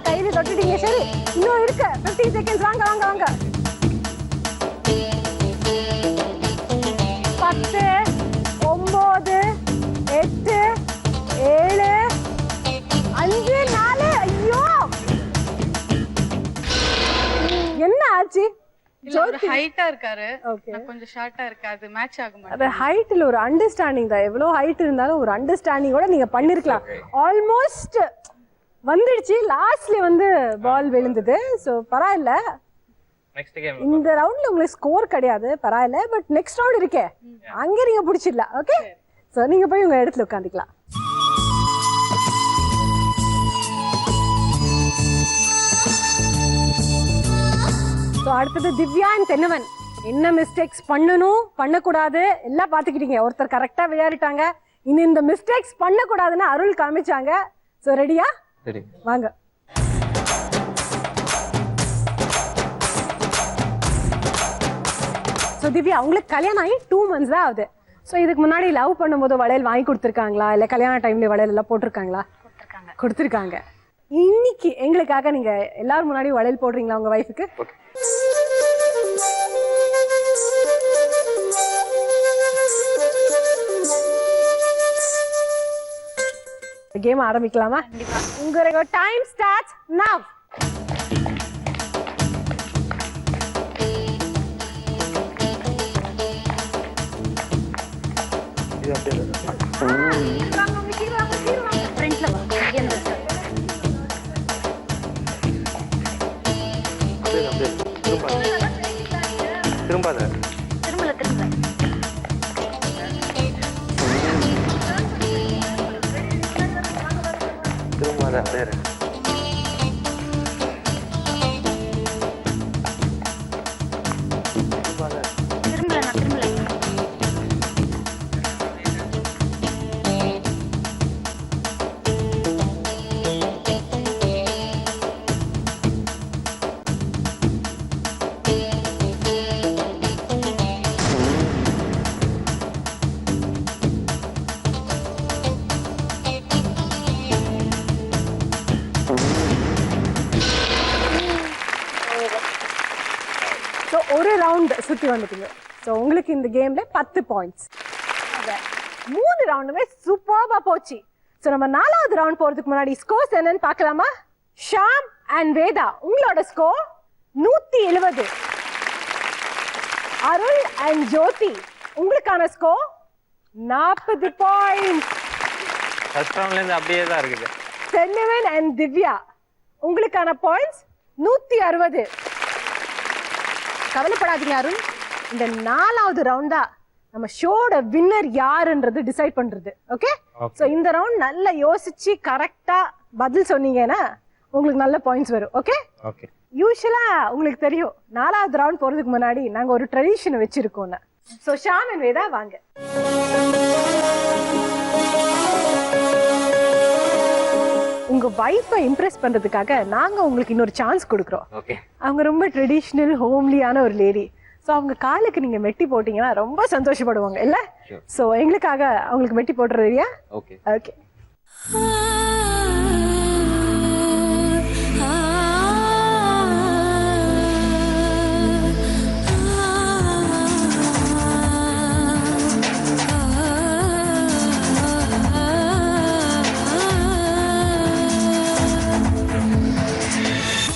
S1: கையில தொட்டுட்டீங்க. சரி, இன்னும் இருக்கு 15 செகண்ட்ஸ். வாங்க வாங்க வாங்க. 10 9 8 7 5 4. ஐயோ, என்ன ஆச்சு?
S3: ஹைட்டா இருக்காரு, கொஞ்சம் ஷார்ட்டா இருக்கு. அது மேட்ச் ஆக மாட்டேங்குது.
S1: அது ஹைட்ல ஒரு அண்டர்ஸ்டாண்டிங் தான். எவ்வளவு ஹைட் இருந்தாலும் ஒரு அண்டர்ஸ்டாண்டிங்கோட நீங்க பண்ணிருக்கலாம். ஆல்மோஸ்ட் வந்துடுச்சு. லாஸ்ட்ல வந்து பால் விழுந்தது. சோ பரவாயில்ல.
S5: நெக்ஸ்ட் கேம்
S1: இந்த ரவுண்ட்ல உங்களுக்கு ஸ்கோர் கிடையாது, பரவாயில்ல. பட் நெக்ஸ்ட் ரவுண்ட் இருக்கே, அங்க நீங்க பிடிச்சிடலாம். ஓகே, சோ நீங்க போய் உங்க இடத்துல உட்காந்துக்கலாம். ஸோ அடுத்தது திவ்யா அண்ட் தென்னவன். என்ன மிஸ்டேக்ஸ் பண்ணணும் பண்ணக்கூடாது எல்லாம் பார்த்துக்கிட்டீங்க. ஒருத்தர் கரெக்டா விளையாடிட்டாங்க. இனி இந்த மிஸ்டேக்ஸ் பண்ணக்கூடாதுன்னு அருள் காமிச்சாங்க. ஸோ ரெடியா?
S6: சரி,
S1: வாங்க. ஸோ திவ்யா, உங்களுக்கு கல்யாணம் ஆகி 2 months தான் ஆகுது. ஸோ இதுக்கு முன்னாடி லவ் பண்ணும்போது வளையல் வாங்கி கொடுத்துருக்காங்களா, இல்லை கல்யாண டைம்ல வளையல் எல்லாம் போட்டிருக்காங்களா? கொடுத்துருக்காங்க. இன்னைக்கு எங்களுக்காக நீங்க எல்லாரும் முன்னாடி வளையல் போடுறீங்களா உங்க வைஃபுக்கு? கேம் ஆரம்பிக்கலாமா? உங்க டைம் ஸ்டார்ட்ஸ் நவ.
S5: திரும்பாத. திரும்பாத பேரு.
S1: ஒரு ரவுண்ட் சுத்தி வந்துட்டீங்க. ஸோ உங்களுக்கு இந்த கேம்ல 10 பாயிண்ட்ஸ். 3 ரவுண்டுமே சூப்பர்பா போச்சு. ஸோ நம்ம 4வது ரவுண்ட் போறதுக்கு முன்னாடி ஸ்கோர்ஸ் என்னன்னு பார்க்கலாமா? ஷாம் அண்ட் வேதா, உங்களோட ஸ்கோர் 170. அருள் அண்ட் ஜோதி, உங்களுக்கான ஸ்கோர் 40 பாயிண்ட்ஸ்.
S5: ஃபர்ஸ்ட் ரவுண்ட்ல இருந்து அப்படியே தான் இருக்குது.
S1: தென்னவன் அண்ட் திவ்யா, உங்களுக்கான பாயிண்ட்ஸ் 160. கவலைப்படாதீங்க அருண், இந்த 4வது ரவுண்ட் தான் நம்ம ஷோட வின்னர் யாருன்றது டிசைட் பண்றது. ஓகே, சோ இந்த ரவுண்ட் நல்லா யோசிச்சு கரெக்டா பதில் சொன்னீங்கன்னா உங்களுக்கு நல்ல பாயிண்ட்ஸ் வரும். Okay
S6: okay.
S1: யூஸ்வலா உங்களுக்கு தெரியும் 4வது ரவுண்ட் போறதுக்கு முன்னாடி நாங்க ஒரு ட்ரெடிஷன் வச்சிருக்கோம்னு. ஸோ ஷாம் அண்ட் வேதா வாங்க. உங்க வைஃபை இம்ப்ரெஸ் பண்றதுக்காக நாங்க உங்களுக்கு இன்னொரு சான்ஸ் கொடுக்குறோம்.
S4: ஓகே.
S1: அவங்க ரொம்ப ட்ரெடிஷ்னல் ஹோம்லியான ஒரு லேடி. ஸோ அவங்க காலுக்கு நீங்க மெட்டி போட்டீங்கன்னா ரொம்ப சந்தோஷப்படுவாங்க இல்ல? ஸோ எங்களுக்காக அவங்களுக்கு மெட்டி போட்டுறீங்க?
S4: ஓகே.
S1: ஓகே.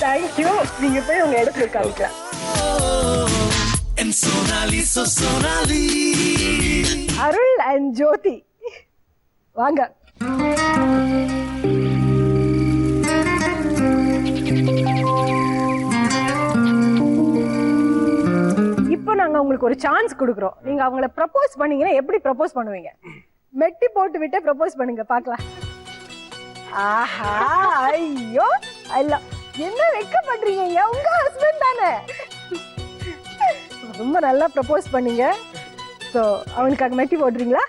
S1: தேங்க்யூ. நீங்க போய் உங்க இடத்துல காமிக்கலாம். அருள் அண்ட் ஜோதி வாங்க. இப்போ நாங்க உங்களுக்கு ஒரு சான்ஸ் கொடுக்குறோம். நீங்க அவங்கள ப்ரப்போஸ் பண்ணீங்கன்னா எப்படி ப்ரப்போஸ் பண்ணுவீங்க? மெட்டி போட்டு விட்டு ப்ரப்போஸ் பண்ணுங்க பார்க்கலாம். ஆஹா, ஐயோ அல்ல, என்ன வெக்க பண்றீங்க? உங்க ஹஸ்பண்ட் தானே. ரொம்ப நல்லா ப்ரப்போஸ் பண்ணீங்க. ஸோ அவனுக்காக மெட்டி போடுறீங்களா?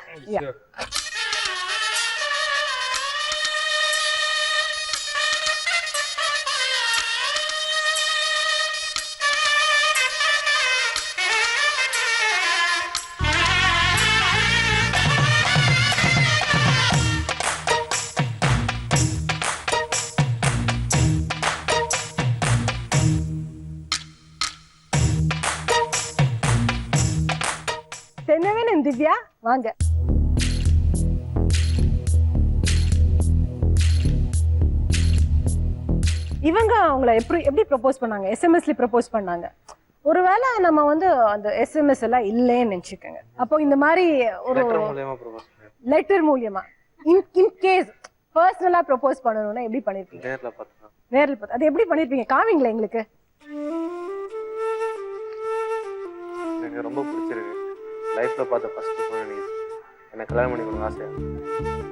S1: தென்னவேன் திவ்யா வாங்க. இவங்க அவங்கள எப்படி ப்ரப்போஸ் பண்ணாங்க? எஸ்எம்எஸ்ல ப்ரப்போஸ் பண்ணாங்க. ஒருவேளை நம்ம வந்து அந்த எஸ்எம்எஸ் எல்லாம் இல்லைன்னு நினைச்சுக்கோங்க. அப்போ இந்த மாதிரி ஒரு லெட்டர் மூலியமா இன் கேஸ் பர்சனலா ப்ரப்போஸ் பண்ணணும்னா எப்படி பண்ணிருப்பீங்க? நேர்ல பார்த்து. அது எப்படி பண்ணிருப்பீங்க? காமிங்களா எங்களுக்கு.
S6: எனக்கு ரொம்ப பிடிச்சிருக்கு. லைஃப்ல பார்த்த ஃபர்ஸ்ட் பொண்ணு நீ. எனக்கு கல்யாணம் பண்ணிக்கணும் ஆசை.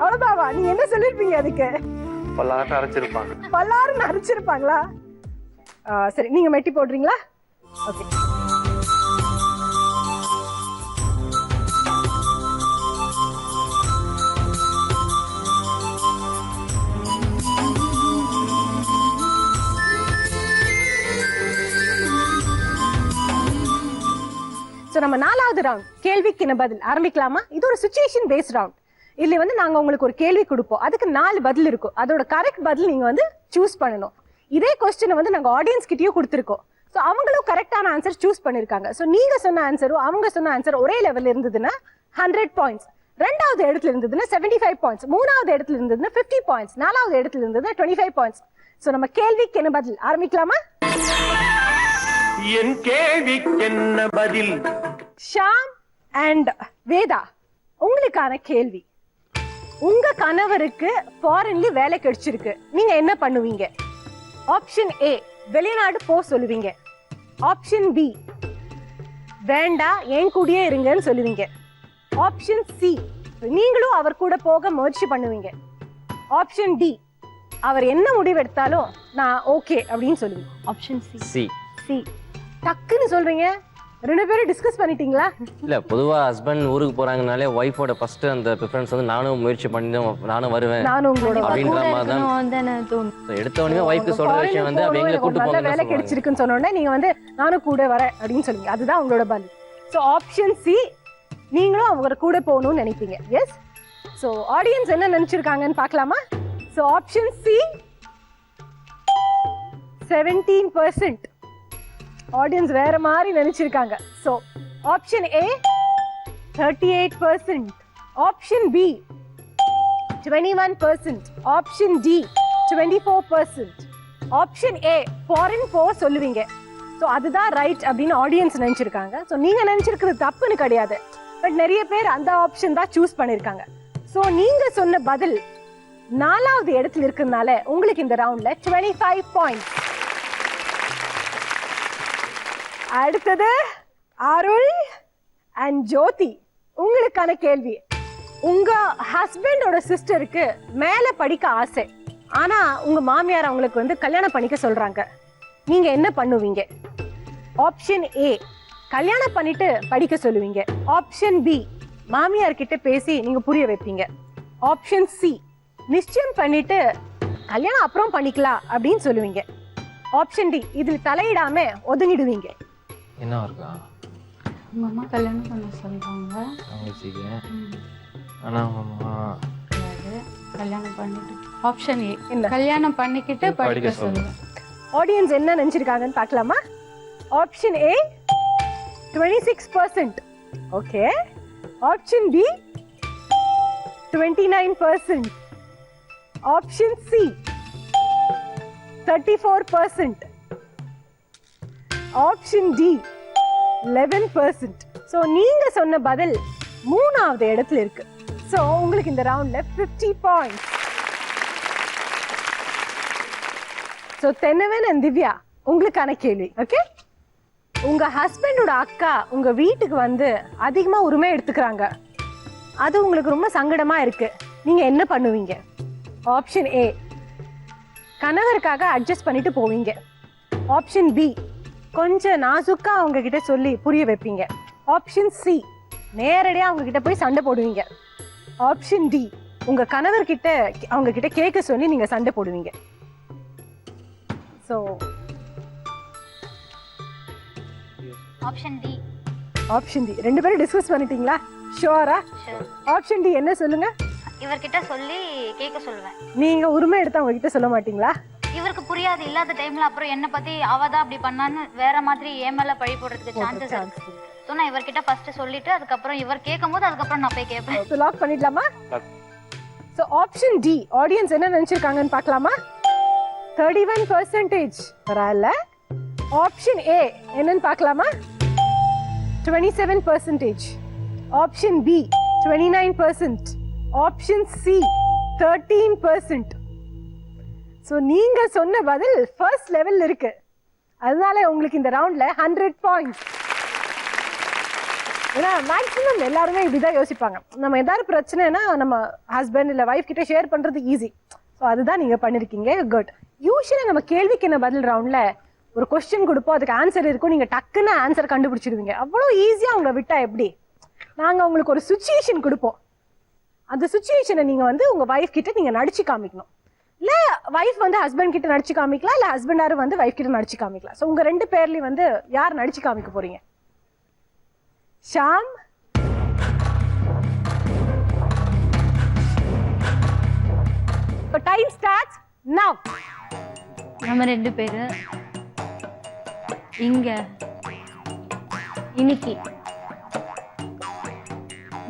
S1: அவ்வளவுதாவா? நீங்க என்ன சொல்லிருப்பீங்க அதுக்கு?
S6: பல்லாட்டம் அரைச்சிருப்பாங்க.
S1: பல்லாருன்னு அரைச்சிருப்பாங்களா? சரி, நீங்க மெட்டி போடுறீங்களா? ஓகே. ஸோ நம்ம 4வது ரவுண்ட் கேள்விக்கு என்ன பதில் ஆரம்பிக்கலாமா? இது ஒரு சிச்சுவேஷன் பேஸ்ட் ரவுண்ட். இதுல வந்து நாங்க உங்களுக்கு ஒரு கேள்வி கொடுப்போம். அதுக்கு 4 பதில் இருக்கும். அதோட கரெக்ட் பதில் நீங்க வந்து சூஸ் பண்ணணும். இதே கொஸ்டினை வந்து நாங்க ஆடியன்ஸ் கிட்டயும் கொடுத்துருக்கோம். ஸோ அவங்களும் கரெக்டான ஆன்சர் சூஸ் பண்ணிருக்காங்க. ஸோ நீங்க சொன்ன ஆன்சரும் அவங்க சொன்ன ஆன்சர் ஒரே லெவல் இருந்ததுன்னா 100 பாயிண்ட்ஸ். 2வது இடத்துல இருந்ததுன்னா 75 பாயிண்ட்ஸ். 3வது இடத்துல இருந்ததுன்னா 50 பாயிண்ட்ஸ். 4வது இடத்துல இருந்ததுன்னா 25 பாயிண்ட்ஸ். ஸோ நம்ம கேள்விக்கு என்ன பதில் ஆரம்பிக்கலாமா?
S2: என் கேள்விக்கு என்ன பதில்?
S1: ஷாம் அண்ட் வேதா, உங்களுக்கான கேள்வி. உங்க கணவருக்கு ஃபாரின்ல வேலை கிடைச்சிருக்கு. நீங்க என்ன பண்ணுவீங்க? ஆப்ஷன் ஏ, வெளிநாடு போ சொல்லுவீங்க. ஆப்ஷன் பி, வேண்டாம் என் கூடயே இருங்கன்னு சொல்லுவீங்க. ஆப்ஷன் சி, நீங்களும் அவர் கூட போக முயற்சி பண்ணுவீங்க. ஆப்ஷன் டி, அவர் என்ன முடிவு எடுத்தாலும் நான் ஓகே அப்படின்னு சொல்லுவீங்க. Option
S4: C.
S1: சி. டக்குன்னு சொல்றீங்க. 2 பேரும் டிஸ்கஸ் பண்ணிட்டீங்களா?
S4: இல்ல, பொதுவா ஹஸ்பண்ட் ஊருக்கு போறாங்கனாலே ஒய்ஃபோட ஃபர்ஸ்ட் அந்த ப்ரிஃபரன்ஸ் வந்து நானும் முயற்சி பண்ணி நானும் வருவேன் அப்படின்ற மாதிரி தான் எடுத்த உடனே ஒய்ஃப்க்கு சொல்ற விஷயம் வந்து அவங்கள கூட்டி போங்க.
S1: வேலை கிடைச்சிருக்குன்னு சொன்ன உடனே நீங்க வந்து நானும் கூட வரேன் அப்படின்னு சொல்லுங்க. அதுதான் உங்களோட பதில். ஸோ ஆப்ஷன் சி, நீங்களும் அவங்க கூட போகணும்னு நினைப்பீங்க. எஸ். ஸோ ஆடியன்ஸ் என்ன நினைச்சிருக்காங்கன்னு பார்க்கலாமா? So option C 17%. ஆடியன்ஸ் வேற மாதிரி நினைச்சிருக்காங்க. So option A 38%, option B 21%, option D 24%, option A ஃபாரின் போ சொல்லுவீங்க. ஸோ அதுதான் ரைட் அப்படின்னு ஆடியன்ஸ் நினைச்சிருக்காங்க. ஸோ நீங்க நினைச்சிருக்கிறது தப்புன்னு கிடையாது. பட் நிறைய பேர் அந்த ஆப்ஷன் தான் சூஸ் பண்ணிருக்காங்க. ஸோ நீங்க சொன்ன பதில் 4வது இடத்துல இருக்கிறதுனால உங்களுக்கு இந்த ரவுண்ட்ல 25 பாயிண்ட்ஸ். அடுத்தது அருள் அண்ட் ஜோதி, உங்களுக்கான கேள்வி. உங்க ஹஸ்பண்டோட சிஸ்டருக்கு மேல படிக்க ஆசை. ஆனா உங்க மாமியார் அவங்களுக்கு வந்து கல்யாணம் பண்ணிக்க சொல்றாங்க, நீங்க என்ன பண்ணுவீங்க? ஆப்ஷன் ஏ, கல்யாணம் பண்ணிட்டு படிக்க சொல்லுவீங்க. ஆப்ஷன் பி, மாமியார் கிட்ட பேசி நீங்க புரிய வைப்பீங்க. ஆப்ஷன் சி, நிச்சயம் பண்ணிட்டு கல்யாணம் அப்புறம் பண்ணிக்கலாம் அப்படின்னு சொல்லுவீங்க. ஆப்ஷன் டி, இதில் தலையிடாம ஒதுங்கிடுவீங்க.
S5: என்ன இருக்கா
S3: உங்க அம்மா கல்யாணம் பண்ண சொல்றாங்க.
S5: ஆனா அவங்க அம்மா
S3: கல்யாணம் பண்ணிட்டு ஆப்ஷன் ஏ,
S1: என்ன?
S3: கல்யாணம் பண்ணிக்கிட்டு படிக்க சொல்லுவேன்.
S1: ஆடியன்ஸ் என்ன நினைச்சிருக்காங்கன்னு பார்க்கலாமா? Option A 26%. Okay. Option B 29%. Option C 34%. Option D 11%. So நீங்க சொன்ன பதில் மூணாவது இடத்துல இருக்கு. சோ உங்களுக்கு இந்த ரவுண்ட்ல 50 points. So Thennavan and Divya, உங்களுக்கான கேள்வி. ஓகே, உங்க ஹஸ்பண்டோட அக்கா உங்க வீட்டுக்கு வந்து அதிகமா உரிமை எடுத்துக்கிறாங்க, அது உங்களுக்கு ரொம்ப சங்கடமா இருக்கு, நீங்க என்ன பண்ணுவீங்க? ஆப்ஷன் ஏ, கணவருக்காக அட்ஜஸ்ட் பண்ணிட்டு போவீங்க. ஆப்ஷன் பி, கொஞ்சம் நாசுக்கா அவங்க கிட்ட சொல்லி புரிய வைப்பீங்க. ஆப்ஷன் சி, நேரடியா அவங்க கிட்ட போய் சண்டை போடுவீங்க. ஆப்ஷன் டி, உங்க கணவர்கிட்ட அவங்க கிட்ட கேட்க சொல்லி நீங்க சண்டை போடுவீங்க. So
S7: option D.
S1: Option D. ரெண்டு பேரும் டிஸ்கஸ் பண்ணிட்டீங்களா? ஷுவரா? ஆப்ஷன் டி என்ன சொல்லுங்க?
S7: இவர்கிட்ட சொல்லி கேட்க சொல்லுவேன்.
S1: நீங்க உரிமை எடுத்து அவங்க கிட்ட சொல்ல மாட்டீங்களா?
S7: இவருக்கு புரியாது இல்லாத டைம்ல அப்புறம் என்ன பத்தி அவதான் அப்படி பண்ணான்னு வேற மாதிரி ஏன் மேல பழி போடுறதுக்கு சான்சஸ் இருக்கு. சோ நான் இவர்கிட்ட ஃபர்ஸ்ட் சொல்லிட்டு அதுக்கப்புறம் இவர் கேட்கும்போது அதுக்கப்புறம் நான் போய் கேட்பேன்.
S1: சோ லாக் பண்ணிடலாமா? சோ ஆப்ஷன் டி, ஆடியன்ஸ் என்ன நினைச்சிருக்காங்கன்னு பார்க்கலாமா? 31%. பரவாயில்ல. ஆப்ஷன் ஏ என்னன்னு பார்க்கலாமா? 27%. Option B 29%. Option C 13%. So நீங்க சொன்ன பதில் ஃபர்ஸ்ட் லெவல்ல இருக்கு. அதனால உங்களுக்கு இந்த ரவுண்ட்ல 100 பாயிண்ட்ஸ். ஏன்னா மேக்ஸிமம் எல்லாருமே இப்படிதான் யோசிப்பாங்க, நம்ம ஏதாவது பிரச்சனைனா நம்ம ஹஸ்பண்ட் இல்ல வைஃப் கிட்ட ஷேர் பண்றது ஈஸி. ஸோ அதுதான் நீங்க பண்ணிருக்கீங்க. குட். யூஸ்வலா நம்ம கேள்விக்கு என்ன பதில் ரவுண்ட்ல ஒரு கொஸ்டின் கொடுப்போம், அதுக்கு ஆன்சர் இருக்கும், நீங்க டக்குன்னு ஆன்சர் கண்டுபிடிச்சிடுவீங்க. அவ்வளோ ஈஸியா உங்களை விட்டா எப்படி? நாங்க உங்களுக்கு ஒரு சுச்சுவேஷன் கொடுப்போம், அந்த சுச்சுவேஷனை நீங்க வந்து உங்க வைஃப் கிட்ட நீங்க நடிச்சு காமிக்கணும். இல்ல வைஃப் வந்து ஹஸ்பண்ட் கிட்ட நடிச்சு காமிக்கலாம், இல்ல ஹஸ்பண்டாரு வந்து வைஃப் கிட்ட நடிச்சு காமிக்கலாம். ஸோ உங்க ரெண்டு பேர்லயும் வந்து யார் நடிச்சு காமிக்க போறீங்க? Sham, time starts now.
S8: நம்ம ரெண்டு பேரு இங்க இன்னைக்கு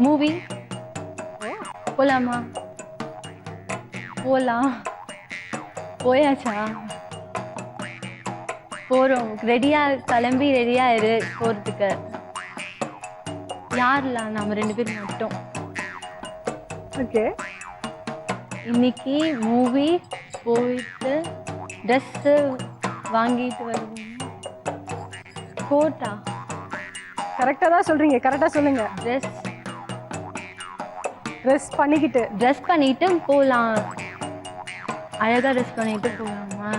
S8: மூவி போலாமா? போலாம். போயாச்சா? போறோம். ரெடியா கிளம்பி ரெடியா இரு போறதுக்கு. யாருலாம்? நம்ம ரெண்டு பேரும் மட்டும்.
S1: ஓகே.
S8: இன்னைக்கு மூவி போயிட்டு ட்ரெஸ்ஸு வாங்கிட்டு வருவோம். கோட்டா?
S1: கரெக்டா தான் சொல்றீங்க, கரெக்டா சொல்லுங்க. ட்ரெஸ் பண்ணிட்டு போலாம். அழகா ட்ரெஸ் பண்ணிட்டு போலாமா?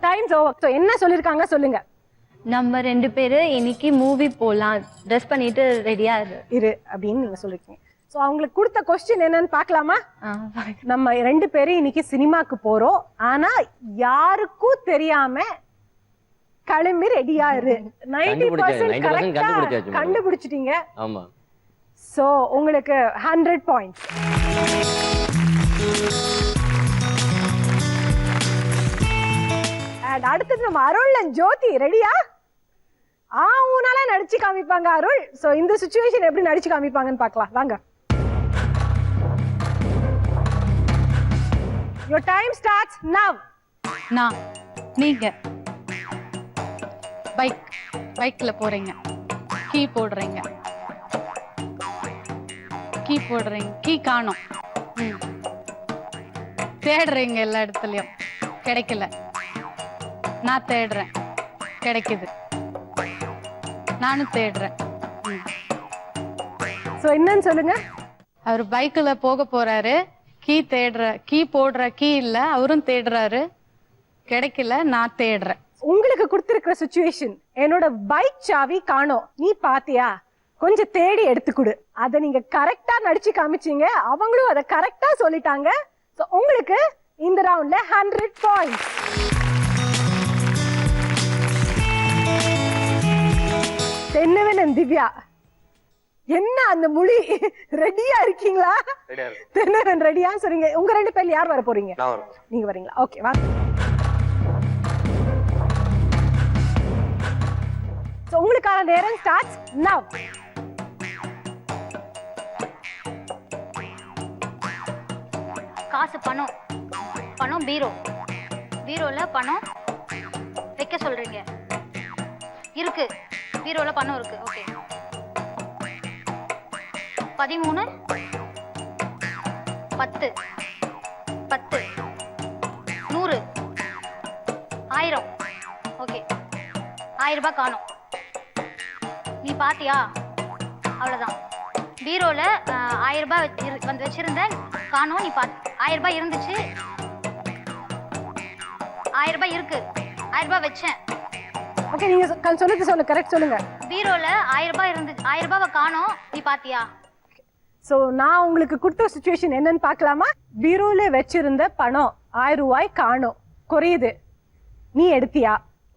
S1: Times over. ஸோ என்ன சொல்லிருக்காங்க சொல்லுங்க.
S8: நம்ம ரெண்டு பேரு இன்னைக்கு மூவி போலாம், ட்ரெஸ் பண்ணிட்டு ரெடியா
S1: இரு அப்படின்னு நீங்க சொல்லிருக்கீங்க. ஸோ அவங்களுக்கு கொடுத்த கொஸ்டின் என்னன்னு பார்க்கலாமா? நம்ம ரெண்டு பேரும் இன்னைக்கு சினிமாக்கு போறோம், ஆனா யாருக்கும் தெரியாம கிளம்பி ரெடியா இரு. 90% கரெக்டா கண்டுபிடிச்சிட்டீங்க.
S4: ஆமா.
S1: சோ உங்களுக்கு 100 பாயிண்ட்ஸ். அண்ட் அடுத்தது நம்ம அருள் அண்ட் ஜோதி ரெடியா? ஊனால நடிச்சு காமிப்பாங்க அருள். சோ இந்த சிச்சுவேஷன் எப்படி நடிச்சு காமிப்பாங்கன்னு பார்க்கலாம் வாங்க. Your time starts now.
S3: நான் நீங்க பைக்ல போறீங்க, கீ போடுறீங்க, கீ காணோம். தேடுறீங்க எல்லா இடத்துலயும், கிடைக்கல. நான் தேடுறேன், கிடைக்குது. நானும் தேடுறேன்.
S1: சோ என்னன்னு சொல்லுங்க.
S3: அவர் பைக்ல போக போறாரு, கீ போடுற கீ இல்ல, அவரும் தேடுறாரு, கிடைக்கல, நான் தேடுறேன்.
S1: உங்களுக்கு கொடுத்திருக்கிற சுச்சுவேஷன், என்னோட பைக் சாவி காணோம், நீ பாத்தியா, கொஞ்சம் தேடி எடுத்து கொடு. அதை நீங்க கரெக்டா நடிச்சு காமிச்சீங்க, அவங்களும் அதை கரெக்டா சொல்லிட்டாங்க. சோ உங்களுக்கு இந்த ரவுண்ட்ல 100 பாயிண்ட்ஸ். தென்னவன் and திவ்யா, என்ன அந்த மொழி, ரெடியா இருக்கீங்களா? தென்னவன் ரெடியா? சரிங்க, உங்க 2 பேர்ல யார் வர போறீங்க? நீங்க வரீங்களா? ஓகே, வாங்க. சோ உங்களுக்கான நேரம் ஸ்டார்ட்ஸ் நவ்.
S7: காசு, பணம், பணம் பீரோ, பீரோல பணம் வைக்க சொல்றீங்க. இருக்கு, பீரோல பணம் இருக்கு. ஓகே. 13, 10, 10, 100, 1000. ஓகே, 1000 ரூபாய் காணோம், நீ பாத்தியா? அவ்வளவுதான். பீரோல 1000 ரூபாய் வந்து வச்சிருந்தேன், காணோம், நீ பாத்து. 1000 ரூபாய் இருந்துச்சு, 1000 ரூபாய் இருக்கு, 1000 ரூபாய் வச்சேன்.
S1: ஓகே, நீங்க சொல்லுங்க, கரெக்ட் சொல்லுங்க.
S7: பீரோல 1000 ரூபாய் இருந்துச்சு, 1000 ரூபாய் காணோம், நீ பாத்தியா?
S1: சோ நான் உங்களுக்கு கொடுத்த சிச்சுவேஷன் என்னன்னு பார்க்கலாமா? பீரோல வச்சிருந்த பணம் 1000 ரூபாய் காணோம், குறையுது, நீ எடுத்தியா?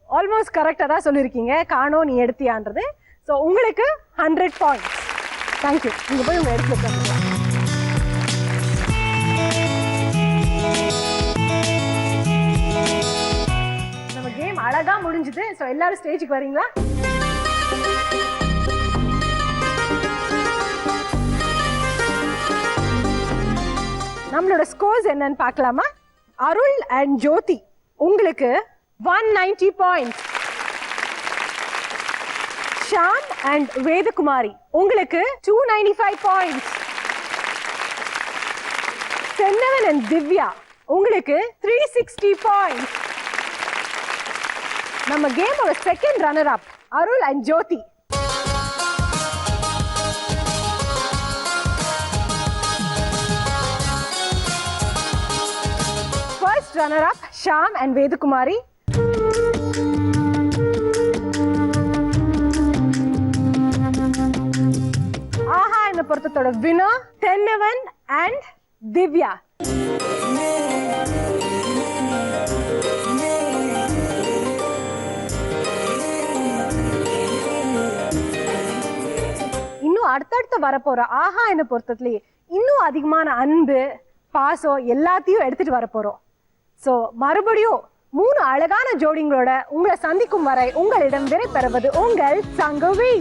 S1: ஆல்மோஸ்ட் கரெக்டா தான் சொல்லிருக்கீங்க, காணோம், நீ எடுத்தியான்றது. சோ உங்களுக்கு 100 பாயிண்ட்ஸ். தேங்க்யூ. நீங்க போய் உங்க இடத்துல உட்காந்துக்கலாம். நம்ம கேம் அழகா முடிஞ்சது. சோ எல்லாரும் ஸ்டேஜுக்கு வரீங்களா? நம்மளோட ஸ்கோர்ஸ் என்னன்னு பார்க்கலாமா? அருள் அண்ட் ஜோதி, உங்களுக்கு 190 பாயிண்ட்ஸ். ஷாம் அண்ட் வேதகுமாரி, உங்களுக்கு 295 பாயிண்ட்ஸ். தென்னவன் அண்ட் திவ்யா, உங்களுக்கு 360 பாயிண்ட்ஸ். நம்ம கேமோட second runner up Arul and Jyothi. First runner up Sham and Vedakumari. ஆஹா என்ன பொறுத்தத்தோட வினர் தென்னவன் அண்ட் திவ்யா. இன்னும் அடுத்தடுத்து வரப்போற ஆஹா என்ன பொறுத்ததுலயே இன்னும் அதிகமான அன்பு, பாசம் எல்லாத்தையும் எடுத்துட்டு வரப்போறோம். சோ மறுபடியும் 3 அழகான ஜோடிங்களோட உங்களை சந்திக்கும் வரை உங்களிடம் விடை பெறுவது உங்கள் சங்கவி.